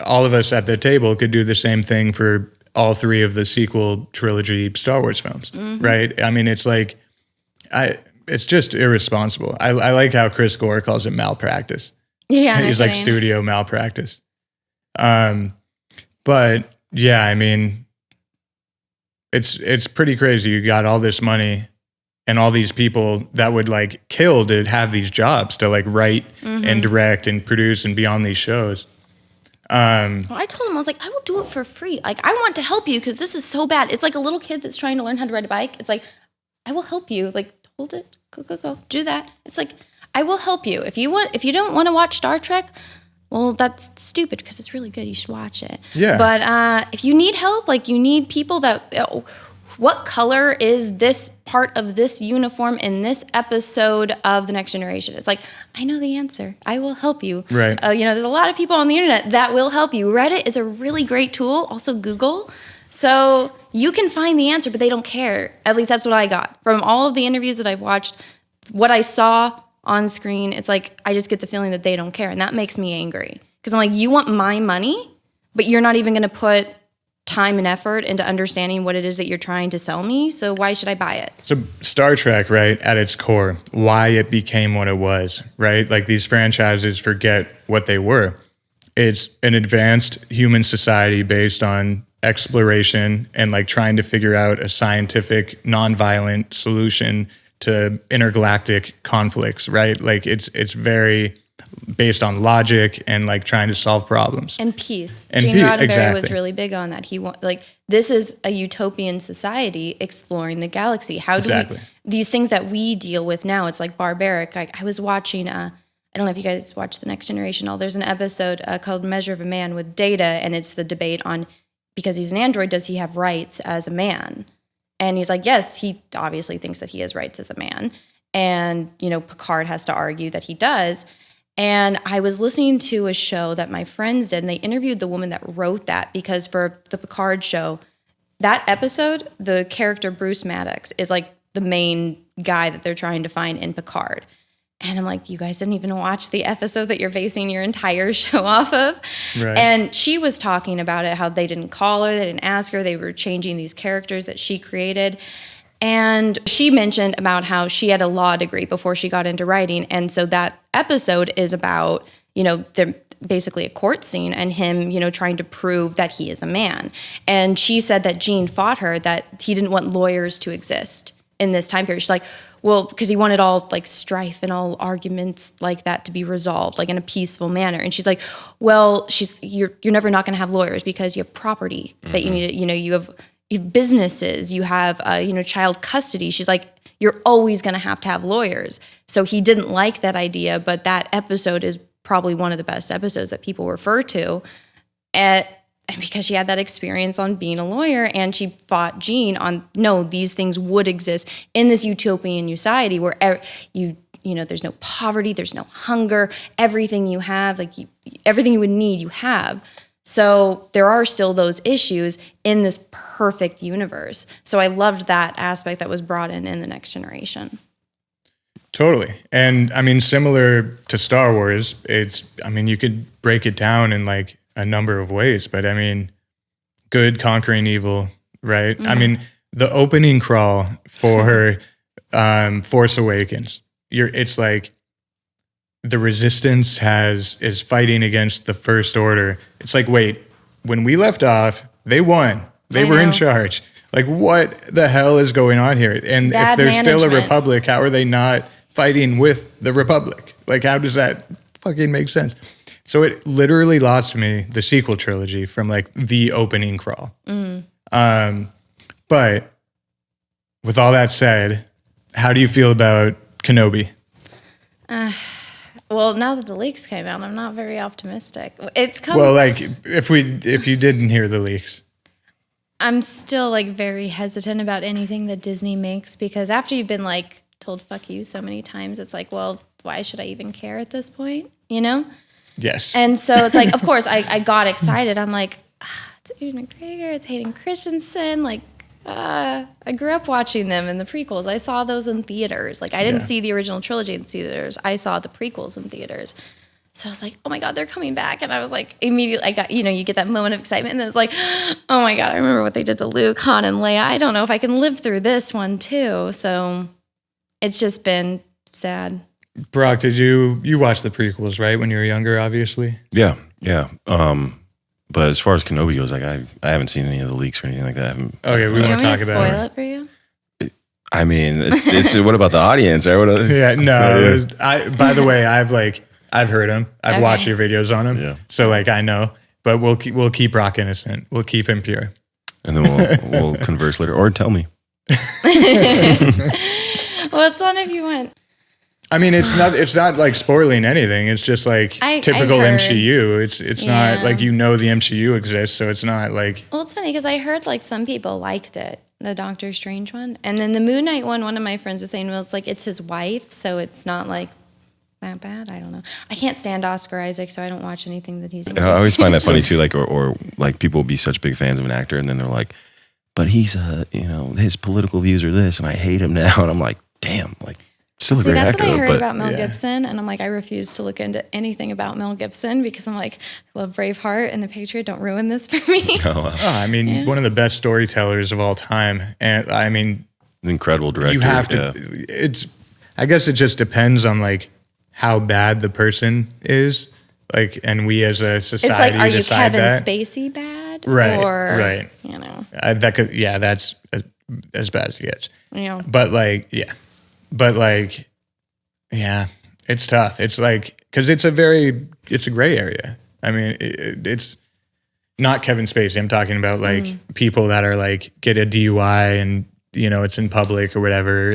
all of us at the table could do the same thing for all three of the sequel trilogy Star Wars films, right? I mean, it's like, it's just irresponsible. I like how Chris Gore calls it malpractice. Yeah, he's like studio malpractice. But yeah, I mean, it's pretty crazy. You got all this money and all these people that would like kill to have these jobs to like write and direct and produce and be on these shows. Well, I told him, I was like, I will do it for free. Like, I want to help you because this is so bad. It's like a little kid that's trying to learn how to ride a bike. It's like, I will help you. Like, hold it, go, do that. It's like, I will help you. If you don't want to watch Star Trek, well, that's stupid because it's really good. You should watch it. Yeah. But if you need help, like you need people that, what color is this part of this uniform in this episode of The Next Generation? It's like, I know the answer. I will help you. Right. There's a lot of people on the internet that will help you. Reddit is a really great tool. Also Google. So you can find the answer, but they don't care. At least that's what I got from all of the interviews that I've watched. What I saw on screen, it's like, I just get the feeling that they don't care. And that makes me angry. Because I'm like, you want my money, but you're not even going to put time and effort into understanding what it is that you're trying to sell me. So why should I buy it? So Star Trek, right, at its core, why it became what it was, right? Like these franchises forget what they were. It's an advanced human society based on exploration and like trying to figure out a scientific, nonviolent solution to intergalactic conflicts, right? Like it's very based on logic and like trying to solve problems. And peace. And Gene Roddenberry exactly. was really big on that. This is a utopian society exploring the galaxy. How do Exactly. these things that we deal with now, it's like barbaric. I was watching, I don't know if you guys watch The Next Generation. There's an episode called Measure of a Man with Data, and it's the debate on, because he's an android, does he have rights as a man? And he's like, yes, he obviously thinks that he has rights as a man. And, Picard has to argue that he does. And I was listening to a show that my friends did, and they interviewed the woman that wrote that, because for the Picard show, that episode, the character Bruce Maddox is like the main guy that they're trying to find in Picard. And I'm like, you guys didn't even watch the episode that you're basing your entire show off of. Right. And she was talking about it, how they didn't call her, they didn't ask her, they were changing these characters that she created. And she mentioned about how she had a law degree before she got into writing. And so that episode is about, they're basically a court scene and him, trying to prove that he is a man. And she said that Gene fought her, that he didn't want lawyers to exist in this time period. She's like, well, because he wanted all like strife and all arguments like that to be resolved like in a peaceful manner. And she's like, well, you're never not going to have lawyers because you have property that you need to, you have businesses, you have, child custody. She's like, you're always going to have lawyers. So he didn't like that idea, but that episode is probably one of the best episodes that people refer to. And because she had that experience on being a lawyer, and she fought Gene on, no, these things would exist in this utopian society where there's no poverty, there's no hunger, everything you have, everything you would need, you have. So there are still those issues in this perfect universe. So I loved that aspect that was brought in The Next Generation. Totally. And I mean, similar to Star Wars, you could break it down in like a number of ways, but I mean, good conquering evil, right? Mm-hmm. I mean, the opening crawl for Force Awakens, it's like the Resistance is fighting against the First Order. It's like, wait, when we left off, they won. They were in charge. Like, what the hell is going on here? And Bad if there's management. still a republic, how are they not fighting with the republic? Like, how does that fucking make sense? So it literally lost me the sequel trilogy from like the opening crawl. Mm. But with all that said, how do you feel about Kenobi? Well, now that the leaks came out, I'm not very optimistic. It's coming. Well, like if you didn't hear the leaks, I'm still like very hesitant about anything that Disney makes, because after you've been like told fuck you so many times, it's like, well, why should I even care at this point? Yes. And so it's like, of course, I got excited. I'm like, it's Ewan McGregor, it's Hayden Christensen. Like, I grew up watching them in the prequels. I saw those in theaters. Like, I didn't see the original trilogy in theaters. I saw the prequels in theaters. So I was like, oh my God, they're coming back. And I was like, immediately, I got, you get that moment of excitement. And then it's like, oh my God, I remember what they did to Luke, Han, and Leia. I don't know if I can live through this one too. So it's just been sad. Brock, did you watch the prequels, right? When you were younger, obviously? Yeah. But as far as Kenobi goes, like I haven't seen any of the leaks or anything like that. Okay, we won't talk about it. Spoil it for you? I mean, it's what about the audience? Right? Yeah, no. By the way, I've heard him. I've watched your videos on him. Yeah. So like I know, but we'll keep Brock innocent. We'll keep him pure. And then we'll converse later, or tell me. What's one if you want? I mean, it's not like spoiling anything. It's just like typical I heard. MCU. It's not like, the MCU exists, so it's not like. Well, it's funny because I heard like some people liked it, the Doctor Strange one, and then the Moon Knight one of my friends was saying, well, it's like it's his wife, so it's not like that bad. I don't know. I can't stand Oscar Isaac, so I don't watch anything that he's in. I always find that funny too, like or like people will be such big fans of an actor, and then they're like, but he's his political views are this, and I hate him now, and I'm like, damn, like. Still a great that's actor, what I heard but, about Mel Gibson, and I'm like, I refuse to look into anything about Mel Gibson because I'm like, I love Braveheart and The Patriot. Don't ruin this for me. I mean, one of the best storytellers of all time, and I mean, an incredible director. You have to. I guess it just depends on like how bad the person is, like, and we as a society it's like, are you decide Kevin that. Spacey bad? Right, or, right. You know, that could, that's as bad as it gets. Yeah. But like, it's tough. It's like, because it's a gray area. I mean, it's not Kevin Spacey. I'm talking about like people that are like get a DUI and it's in public or whatever.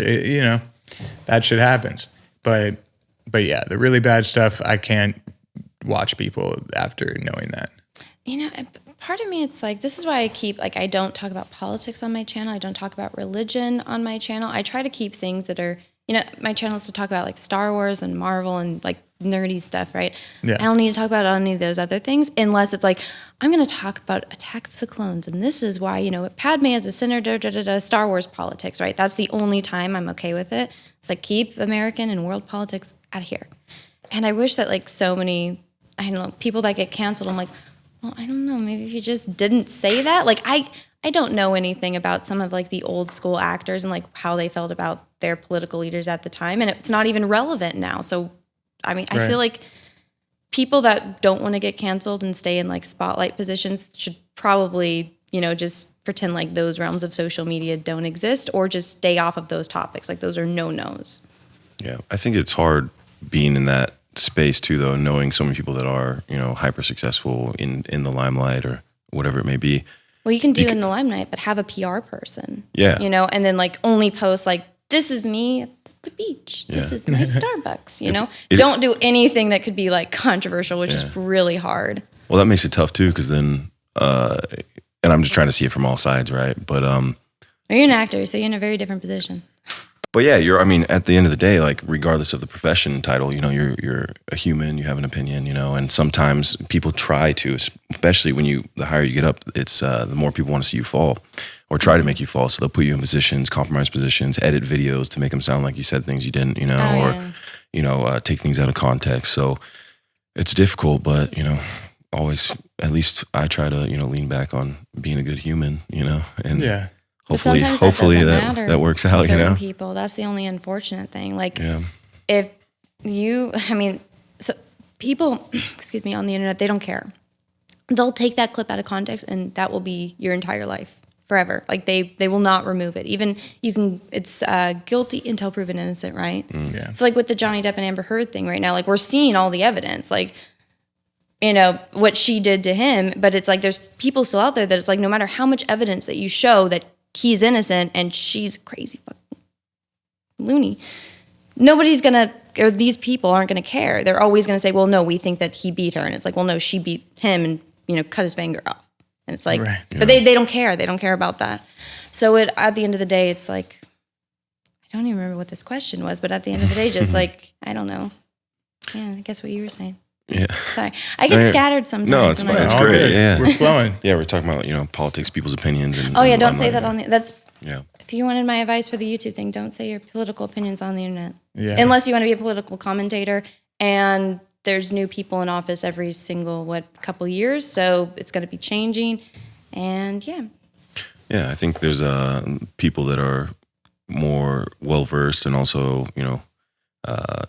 That shit happens. But yeah, the really bad stuff, I can't watch people after knowing that. Part of me, it's like, this is why I keep, like, I don't talk about politics on my channel. I don't talk about religion on my channel. I try to keep things that are, my channel is to talk about like Star Wars and Marvel and like nerdy stuff, right? Yeah. I don't need to talk about any of those other things unless it's like, I'm going to talk about Attack of the Clones. And this is why, Padme as a senator, Star Wars politics, right? That's the only time I'm okay with it. It's like, keep American and world politics out of here. And I wish that like so many, I don't know, people that get canceled, I'm like, well, I don't know, maybe if you just didn't say that. Like, I don't know anything about some of like the old school actors and like how they felt about their political leaders at the time. And it's not even relevant now. So, I mean, I feel like people that don't want to get canceled and stay in like spotlight positions should probably, just pretend like those realms of social media don't exist or just stay off of those topics. Like those are no-nos. Yeah. I think it's hard being in that space too, though, knowing so many people that are, hyper successful in the limelight or whatever it may be. Well, you can do in the limelight, but have a PR person. Yeah. And then like only post like, this is me at the beach. Yeah. This is my Starbucks, Don't do anything that could be like controversial, which is really hard. Well, that makes it tough too, because then, and I'm just trying to see it from all sides, right? But you're an actor, so you're in a very different position. But yeah, at the end of the day, like regardless of the profession title, you're a human, you have an opinion, and sometimes people try to, especially when the higher you get up, it's the more people want to see you fall or try to make you fall. So they'll put you in positions, compromised positions, edit videos to make them sound like you said things you didn't, take things out of context. So it's difficult, but, always, at least I try to, lean back on being a good human, and yeah. Hopefully that works out, people, that's the only unfortunate thing. Like, if so people, excuse me, on the internet, they don't care. They'll take that clip out of context and that will be your entire life forever. Like they will not remove it. Even it's guilty until proven innocent, right? Yeah. So like with the Johnny Depp and Amber Heard thing right now, like we're seeing all the evidence, like, what she did to him, but it's like, there's people still out there that it's like, no matter how much evidence that you show that he's innocent and she's crazy fucking loony, or these people aren't gonna care. They're always gonna say, well, no, we think that he beat her. And it's like, well, no, she beat him and cut his finger off. And it's like, but they don't care. They don't care about that. So at the end of the day, it's like, I don't even remember what this question was, but at the end of the day, just like, I don't know. Yeah, I guess what you were saying. Yeah. Sorry. I get scattered sometimes. No, it's fine. It's great. Yeah. We're flowing. Yeah, we're talking about, politics, people's opinions. And don't say that on that's, yeah. If you wanted my advice for the YouTube thing, don't say your political opinions on the internet. Yeah. Unless you want to be a political commentator and there's new people in office every single, couple years. So it's going to be changing. And yeah. Yeah, I think there's people that are more well-versed and also,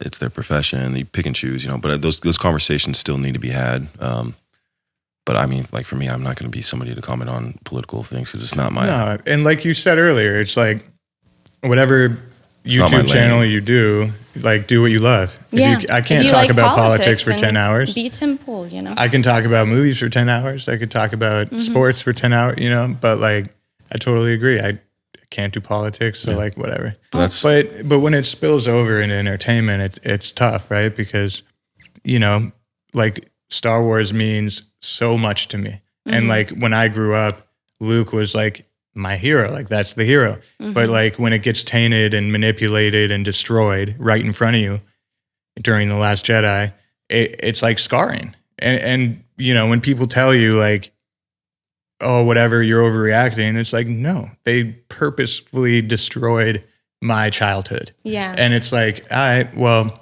it's their profession. They pick and choose, but those conversations still need to be had. But I mean, like for me, I'm not going to be somebody to comment on political things because it's not my. No, and like you said earlier, it's like whatever YouTube channel you do, like do what you love. Yeah. I can't talk about politics for 10 hours. Be Tim Pool, I can talk about movies for 10 hours. I could talk about sports for 10 hours, but like I totally agree. I can't do politics, so like whatever. But when it spills over into entertainment, it's tough, right? Because, you know, like Star Wars means so much to me. And like when I grew up, Luke was like my hero, like that's the hero. But like when it gets tainted and manipulated and destroyed right in front of you during The Last Jedi, it's like scarring. And you know, when people tell you like, oh, whatever, you're overreacting, it's like, no, they purposefully destroyed my childhood. Yeah. And it's like, all right, well.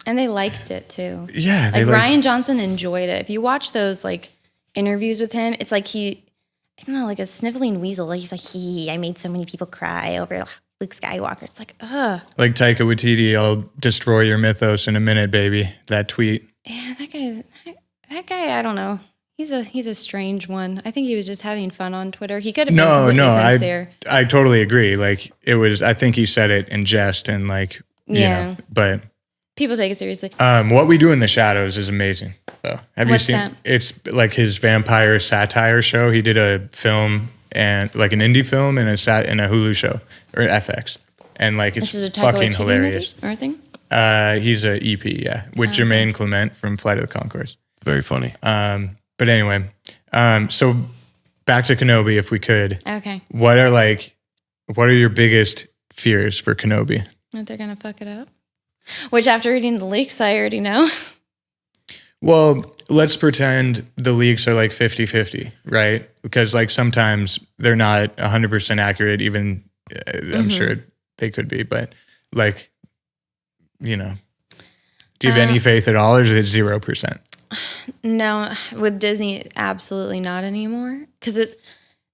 And they liked it too. Yeah. Like Rian Johnson enjoyed it. If you watch those like interviews with him, it's like I don't know, like a sniveling weasel. Like he's like, I made so many people cry over Luke Skywalker. It's like, ugh. Like Taika Waititi, I'll destroy your mythos in a minute, baby. That tweet. Yeah, that guy, I don't know. He's a strange one. I think he was just having fun on Twitter. He could have been completely sincere. I totally agree. Like I think he said it in jest and like, you know, but people take it seriously. What We Do in the Shadows is amazing though. Have you seen that? It's like his vampire satire show. He did a film and like an indie film and a Hulu show or FX. And like it's fucking hilarious. Movie or thing? He's a EP, with Jermaine Clement from Flight of the Conchords. Very funny. But anyway, so back to Kenobi, if we could. Okay. What are your biggest fears for Kenobi? That they're gonna fuck it up. Which, after reading the leaks, I already know. Well, let's pretend the leaks are like 50-50, right? Because like sometimes they're not 100% accurate. Even I'm sure they could be, but like, you know, do you have any faith at all, or is it 0%? No, with Disney, absolutely not anymore.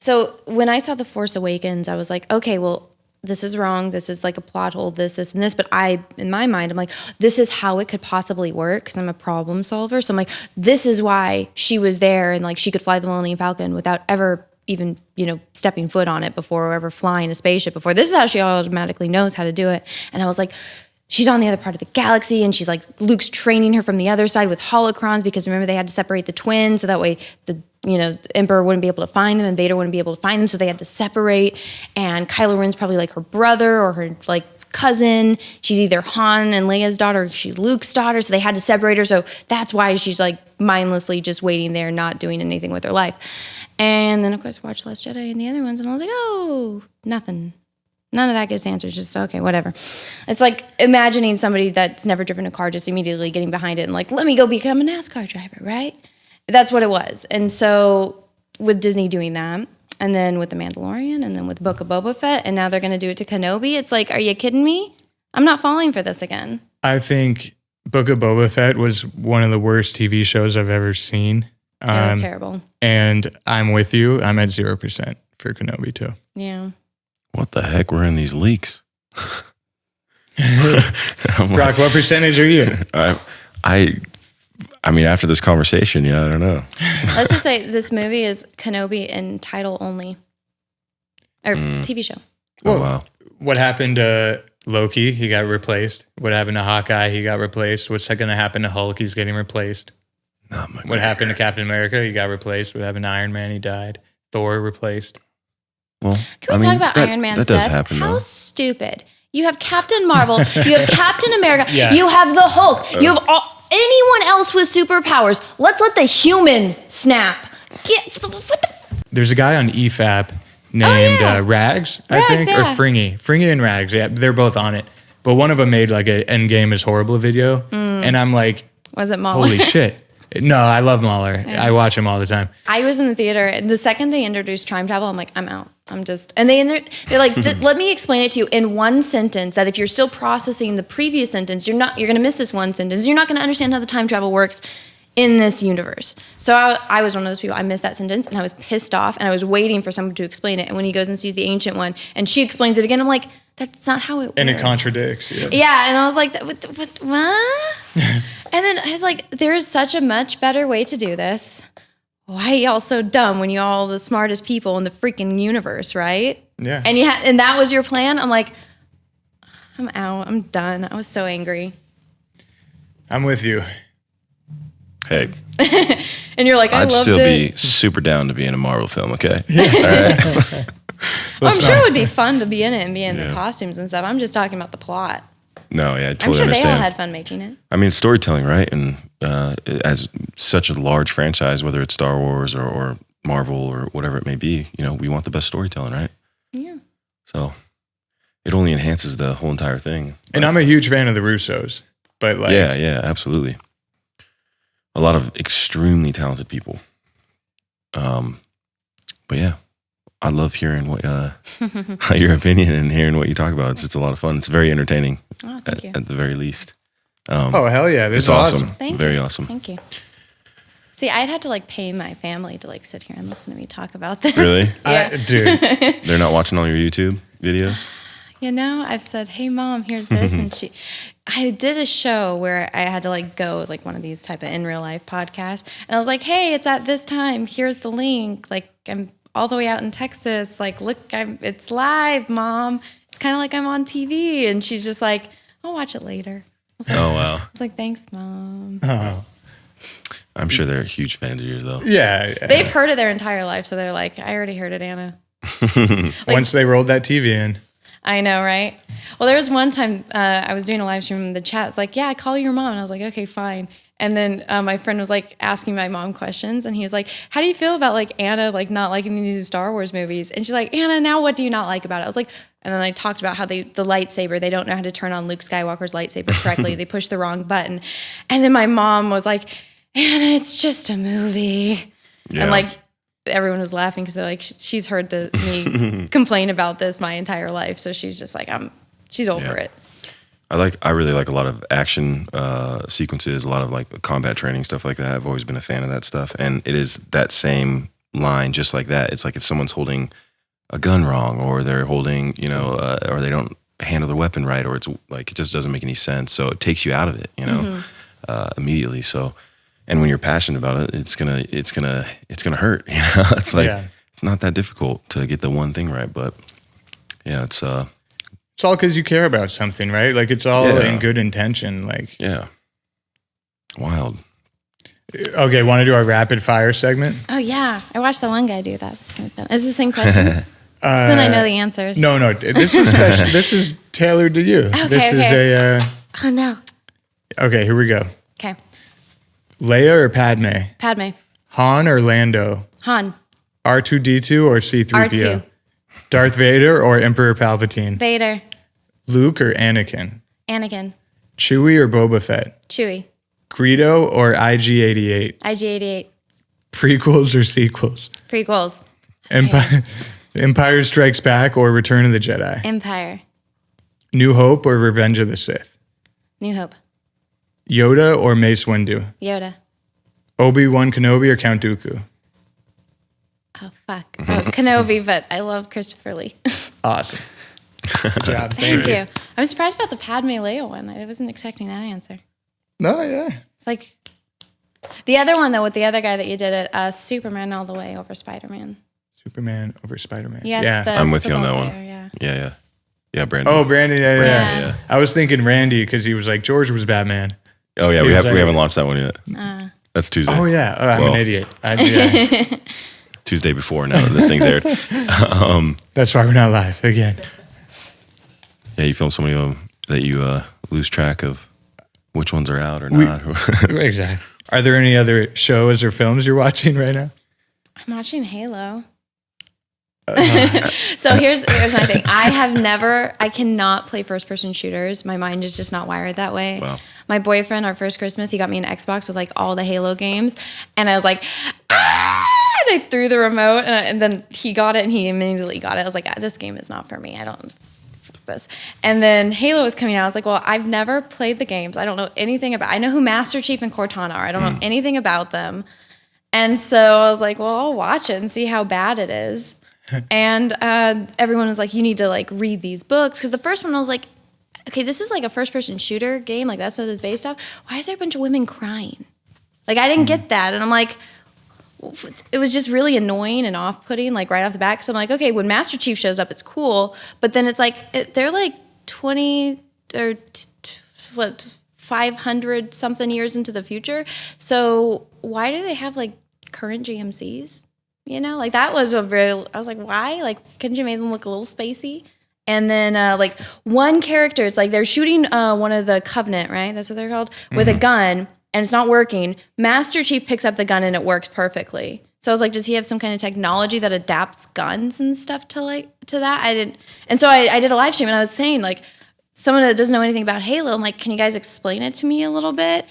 So when I saw The Force Awakens, I was like, okay, well, this is wrong. This is like a plot hole, this, and this. But in my mind, I'm like, this is how it could possibly work because I'm a problem solver. So I'm like, this is why she was there and like she could fly the Millennium Falcon without ever even, you know, stepping foot on it before or ever flying a spaceship before. This is how she automatically knows how to do it. And I was like, she's on the other part of the galaxy, and she's like, Luke's training her from the other side with holocrons because remember they had to separate the twins so that way the Emperor wouldn't be able to find them and Vader wouldn't be able to find them, so they had to separate. And Kylo Ren's probably like her brother or her like cousin. She's either Han and Leia's daughter or she's Luke's daughter, so they had to separate her. So that's why she's like mindlessly just waiting there, not doing anything with her life. And then of course watch Last Jedi and the other ones, and I was like, oh, nothing. None of that gets answers, just okay, whatever. It's like imagining somebody that's never driven a car just immediately getting behind it and like, let me go become a NASCAR driver, right? That's what it was. And so with Disney doing that, and then with The Mandalorian, and then with Book of Boba Fett, and now they're going to do it to Kenobi, it's like, are you kidding me? I'm not falling for this again. I think Book of Boba Fett was one of the worst TV shows I've ever seen. It was terrible. And I'm with you. I'm at 0% for Kenobi too. Yeah. What the heck were in these leaks? Brock, what percentage are you? I mean, after this conversation, I don't know. Let's just say this movie is Kenobi in title only. Or TV show. Well, Oh, wow. What happened to Loki? He got replaced. What happened to Hawkeye? He got replaced. What's going to happen to Hulk? He's getting replaced. What happened to Captain America? He got replaced. What happened to Iron Man? He died. Thor replaced. Well, Can we talk about Iron Man's death? death? Does happen, How though. stupid. You have Captain Marvel, you have Captain America, Yeah. you have the Hulk, you have anyone else with superpowers. Let's let the human snap. There's a guy on EFAP named Rags, I think, or Fringy. Fringy and Rags. Yeah, they're both on it. But one of them made like an Endgame is horrible video. And I'm like, Was it Mahler? holy shit. No, I love Mahler. Yeah. I watch him all the time. I was in the theater, and the second they introduced time travel, I'm like, I'm out. And they're like, let me explain it to you in one sentence, that if you're still processing the previous sentence, you're going to miss this one sentence. You're not going to understand how the time travel works in this universe. So I was one of those people. I missed that sentence, and I was pissed off, and I was waiting for someone to explain it. And when he goes and sees the Ancient One, and she explains it again, I'm like, that's not how it works. And it contradicts. Yeah, and I was like, what? And then I was like, there is such a much better way to do this. Why are y'all so dumb when you're all the smartest people in the freaking universe, right? Yeah. And that was your plan? I'm like, I'm out. I'm done. I was so angry. I'm with you. Hey, And you're like, I I'd loved still it. be super down to be in a Marvel film, okay? All right. I'm sure it would be fun to be in it and be in the costumes and stuff. I'm just talking about the plot. No, yeah, I totally I'm sure understand. they all had fun making it. I mean, it's storytelling, right? And as such a large franchise, whether it's Star Wars or Marvel or whatever it may be, we want the best storytelling, right? Yeah. So it only enhances the whole entire thing. And I'm a huge fan of the Russos, but like, yeah, absolutely. A lot of extremely talented people. But yeah, I love hearing what your opinion and hearing what you talk about. It's a lot of fun. It's very entertaining. Oh, thank you. At the very least. Oh hell yeah, this It's is awesome. Thank Very you. awesome. Thank you. See, I'd have to like pay my family to like sit here and listen to me talk about this. Really? Yeah. Dude, They're not watching all your YouTube videos? I've said, "Hey, Mom, here's this," and I did a show where I had to like go like one of these type of in real life podcasts, and I was like, "Hey, it's at this time. Here's the link. Like, I'm all the way out in Texas. Like, look, it's live, Mom. It's kind of like I'm on TV." And she's just like, "I'll watch it later." I was like, Oh, wow. I was like, "Thanks, Mom." oh I'm sure they're huge fans of yours, though. yeah. They've heard it their entire life, so they're like, "I already heard it, Anna." Once they rolled that TV in. I know, right? Well, there was one time I was doing a live stream in the chat. It's like, "Yeah, call your mom." And I was like, "Okay, fine." And then my friend was like asking my mom questions, and he was like, "How do you feel about like Anna like not liking the new Star Wars movies?" And she's like, "Anna, now what do you not like about it?" I was like, and then I talked about how the lightsaber, they don't know how to turn on Luke Skywalker's lightsaber correctly. They push the wrong button. And then my mom was like, "Anna, it's just a movie." Yeah. And like everyone was laughing because they're like, she's heard me complain about this my entire life, so she's just like, she's over it. I really like a lot of action sequences, a lot of like combat training, stuff like that. I've always been a fan of that stuff. And it is that same line, just like that. It's like if someone's holding a gun wrong, or they're holding, or they don't handle their weapon right, or it's like, it just doesn't make any sense. So it takes you out of it, immediately. So, and when you're passionate about it, it's gonna hurt. It's like, it's not that difficult to get the one thing right, but yeah, it's all because you care about something, right? Like it's all in good intention. Like wild. Okay, want to do our rapid fire segment? Oh yeah, I watched the one guy do that. This kind of fun. Is this the same questions? Then I know the answers. No, this is special. This is tailored to you. Okay, this is Oh no. Okay, here we go. Okay. Leia or Padme? Padme. Han or Lando? Han. R2D2 or C3PO? R2. Darth Vader or Emperor Palpatine? Vader. Luke or Anakin? Anakin. Chewie or Boba Fett? Chewie. Greedo or IG-88? IG-88. Prequels or sequels? Prequels. Empire Strikes Back or Return of the Jedi? Empire. New Hope or Revenge of the Sith? New Hope. Yoda or Mace Windu? Yoda. Obi-Wan Kenobi or Count Dooku? Oh, fuck. Oh, Kenobi, but I love Christopher Lee. Awesome. Good job. Thank you. I'm surprised about the Padme Leia one. I wasn't expecting that answer. No, yeah. It's like the other one, though, with the other guy that you did it, Superman all the way over Spider-Man. Superman over Spider-Man. Yes, yeah. I'm with you on that player, one. Yeah, Brandon. Oh, Brandon. Yeah. I was thinking Randy because he was like, George was Batman. Oh, yeah, we haven't launched that one yet. That's Tuesday. Oh, yeah. Oh, I'm an idiot. Tuesday before now that this thing's aired. That's why we're not live again. Yeah, you film so many of them that you lose track of which ones are out or not. Exactly. Are there any other shows or films you're watching right now? I'm watching Halo. So here's my thing. I cannot play first person shooters. My mind is just not wired that way. Wow. My boyfriend, our first Christmas, he got me an Xbox with like all the Halo games. And I was like, ah! And I threw the remote and then he got it and he immediately got it. I was like, this game is not for me. I don't this. And then Halo was coming out. I was like, well, I've never played the games. I don't know anything about, I know who Master Chief and Cortana are. I don't know anything about them. And so I was like, well, I'll watch it and see how bad it is. And everyone was like, you need to like read these books. Because the first one I was like, okay, this is like a first person shooter game. Like that's what it's based off. Why is there a bunch of women crying? Like I didn't get that. And I'm like, it was just really annoying and off-putting, like right off the bat. Because I'm like, okay, when Master Chief shows up, it's cool. But then it's like, they're like 20 or 500 something years into the future. So why do they have like current GMCs? you know? Like, that was a real, I was like, why? Like, couldn't you make them look a little spacey? And then, like, one character, it's like they're shooting one of the Covenant, right? That's what they're called? With a gun, and it's not working. Master Chief picks up the gun, and it works perfectly. So I was like, does he have some kind of technology that adapts guns and stuff to that? I didn't. And so I did a live stream, and I was saying, like, someone that doesn't know anything about Halo, I'm like, can you guys explain it to me a little bit?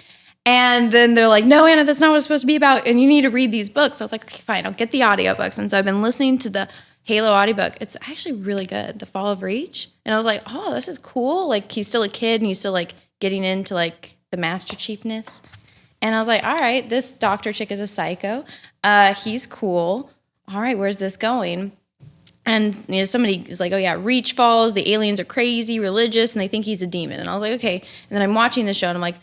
And then they're like, no, Anna, that's not what it's supposed to be about, and you need to read these books. So I was like, okay, fine, I'll get the audiobooks. And so I've been listening to the Halo audiobook. It's actually really good, The Fall of Reach. And I was like, oh, this is cool. Like, he's still a kid, and he's still, like, getting into, like, the Master Chiefness. And I was like, all right, this doctor chick is a psycho. He's cool. All right, where's this going? And somebody is like, oh yeah, Reach falls. The aliens are crazy, religious, and they think he's a demon. And I was like, okay. And then I'm watching the show, and I'm like,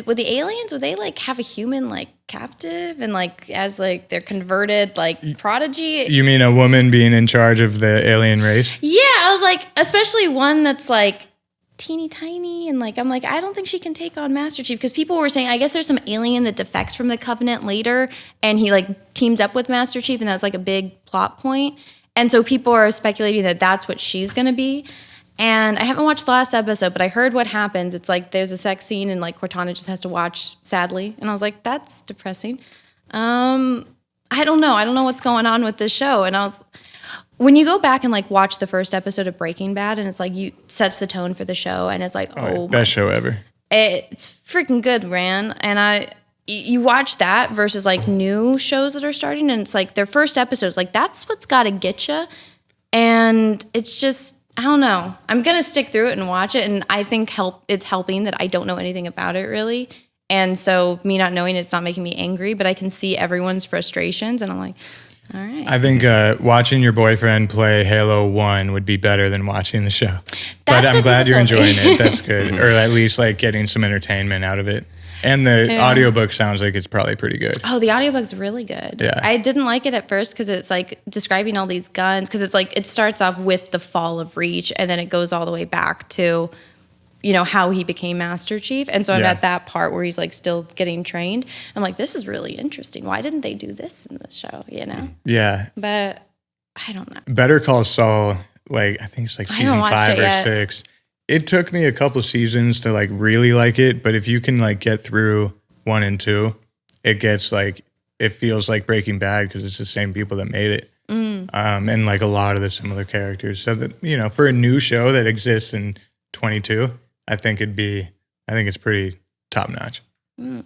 would the aliens, would they like have a human like captive and like as like their converted like prodigy? You mean a woman being in charge of the alien race? Yeah, I was like, especially one that's like teeny tiny, and like I'm like, I don't think she can take on Master Chief, because people were saying I guess there's some alien that defects from the Covenant later, and he like teams up with Master Chief, and that's like a big plot point. And so people are speculating that that's what she's gonna be. And I haven't watched the last episode, but I heard what happens. It's like there's a sex scene, and like Cortana just has to watch, sadly. And I was like, that's depressing. I don't know. I don't know what's going on with this show. And when you go back and like watch the first episode of Breaking Bad, and it's like sets the tone for the show, and it's like, best show ever. It's freaking good, man. And you watch that versus like new shows that are starting, and it's like their first episodes, like that's what's got to get you. And it's just, I don't know. I'm going to stick through it and watch it. And I think it's helping that I don't know anything about it really. And so me not knowing it's not making me angry, but I can see everyone's frustrations. And I'm like, all right. I think watching your boyfriend play Halo 1 would be better than watching the show. But I'm glad you're enjoying it. That's good. Or at least like getting some entertainment out of it. And the audiobook sounds like it's probably pretty good. Oh, the audiobook's really good. Yeah. I didn't like it at first because it's like describing all these guns, because it's like it starts off with the fall of Reach, and then it goes all the way back to, you know, how he became Master Chief. And so I'm at that part where he's like still getting trained. I'm like, this is really interesting. Why didn't they do this in the show, you know? Yeah. But I don't know. Better Call Saul, like I think it's like season 5 or 6. It took me a couple seasons to like really like it, but if you can like get through 1 and 2, it gets like, it feels like Breaking Bad because it's the same people that made it. And like a lot of the similar characters. So that, you know, for a new show that exists in 22, I think it's pretty top notch. I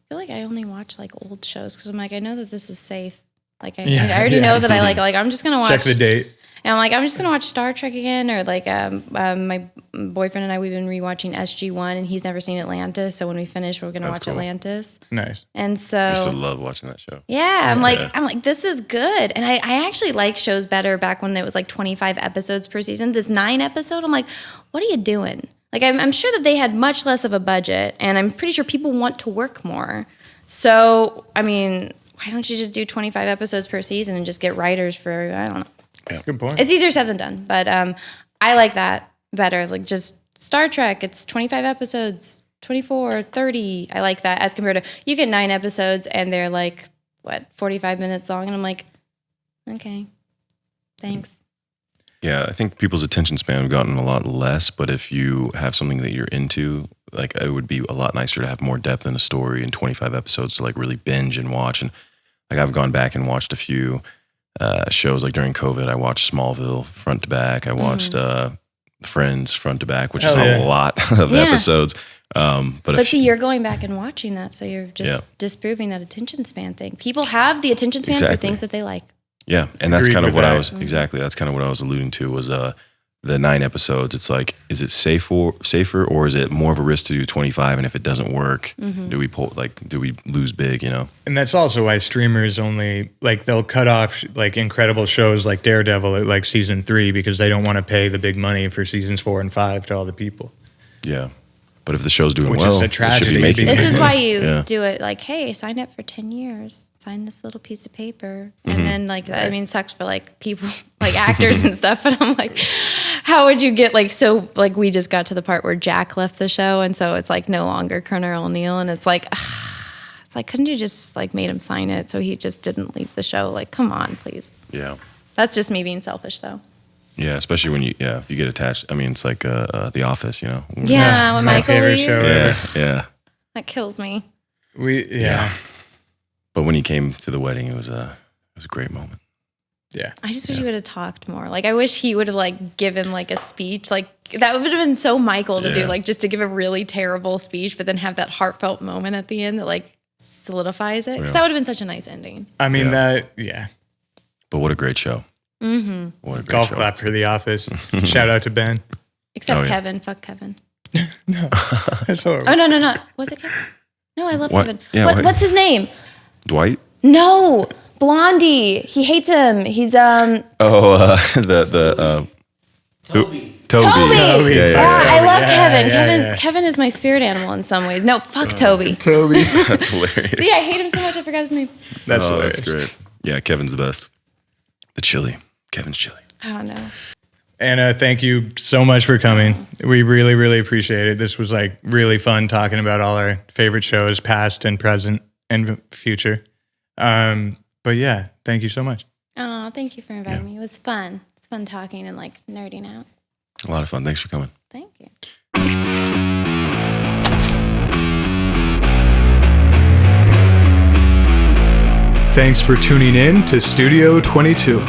feel like I only watch like old shows because I'm like, I know that this is safe. Like I already know that I like I'm just gonna watch. Check the date. And I'm like, I'm just going to watch Star Trek again, or like my boyfriend and I, we've been rewatching SG-1, and he's never seen Atlantis. So when we finish, we're going to watch cool. Atlantis. Nice. And so I used to love watching that show. Yeah, I'm like, this is good. And I actually like shows better back when there was like 25 episodes per season. This 9 episode, I'm like, what are you doing? Like, I'm sure that they had much less of a budget, and I'm pretty sure people want to work more. So, I mean, why don't you just do 25 episodes per season and just get writers for, I don't know. Yeah. Good point. It's easier said than done, but I like that better. Like just Star Trek, it's 25 episodes, 24, 30. I like that as compared to, you get 9 episodes and they're like, 45 minutes long? And I'm like, okay, thanks. Yeah, I think people's attention span have gotten a lot less, but if you have something that you're into, like it would be a lot nicer to have more depth in a story and 25 episodes to like really binge and watch. And like I've gone back and watched a few shows. Like during COVID, I watched Smallville front to back. I watched Friends front to back, which is a lot of episodes. But see, you're going back and watching that, so you're just disproving that attention span thing. People have the attention span for things that they like. Yeah, and that's kind of what I was that's kind of what I was alluding to was the 9 episodes. It's like, is it safer, or is it more of a risk to do 25? And if it doesn't work, do we lose big? You know. And that's also why streamers only they'll cut off like incredible shows like Daredevil at like season 3 because they don't want to pay the big money for seasons 4 and 5 to all the people. Yeah. But if the show's doing Which well, is a tragedy. This is why you do it like, hey, sign up for 10 years. Sign this little piece of paper. And then I mean, sucks for like people, like actors and stuff. But I'm like, how would you get we just got to the part where Jack left the show. And so it's like no longer Colonel O'Neill. And it's like, It's like, couldn't you just like made him sign it so he just didn't leave the show? Like, come on, please. Yeah. That's just me being selfish, though. Yeah, especially when if you get attached. I mean, it's like The Office, you know. Yeah, when my Michael favorite leaves. show. Yeah. That kills me. But when he came to the wedding, it was a great moment. Yeah. I just wish he would have talked more. Like, I wish he would have like given like a speech. Like, that would have been so Michael to do, like just to give a really terrible speech, but then have that heartfelt moment at the end that like solidifies it. Because that would have been such a nice ending. I mean, But what a great show. Mm-hmm. What a great golf show. clap for The Office. Shout out to Ben. Except Kevin. Fuck Kevin. No, that's horrible. Oh, no. Was it Kevin? No, I love What? Kevin. Yeah, what's his name? Dwight? No. Blondie. He hates him. He's Toby. Toby. Yeah. I love Kevin. Yeah. Kevin is my spirit animal in some ways. No, fuck Toby. That's hilarious. See, I hate him so much I forgot his name. That's That's hilarious. great. Yeah, Kevin's the best. The chili. Kevin's chili. I don't know. Anna, thank you so much for coming. We really, really appreciate it. This was like really fun talking about all our favorite shows, past and present and future. But yeah, thank you so much. Oh, thank you for inviting me. It was fun. It's fun talking and like nerding out. A lot of fun. Thanks for coming. Thank you. Thanks for tuning in to Studio 22.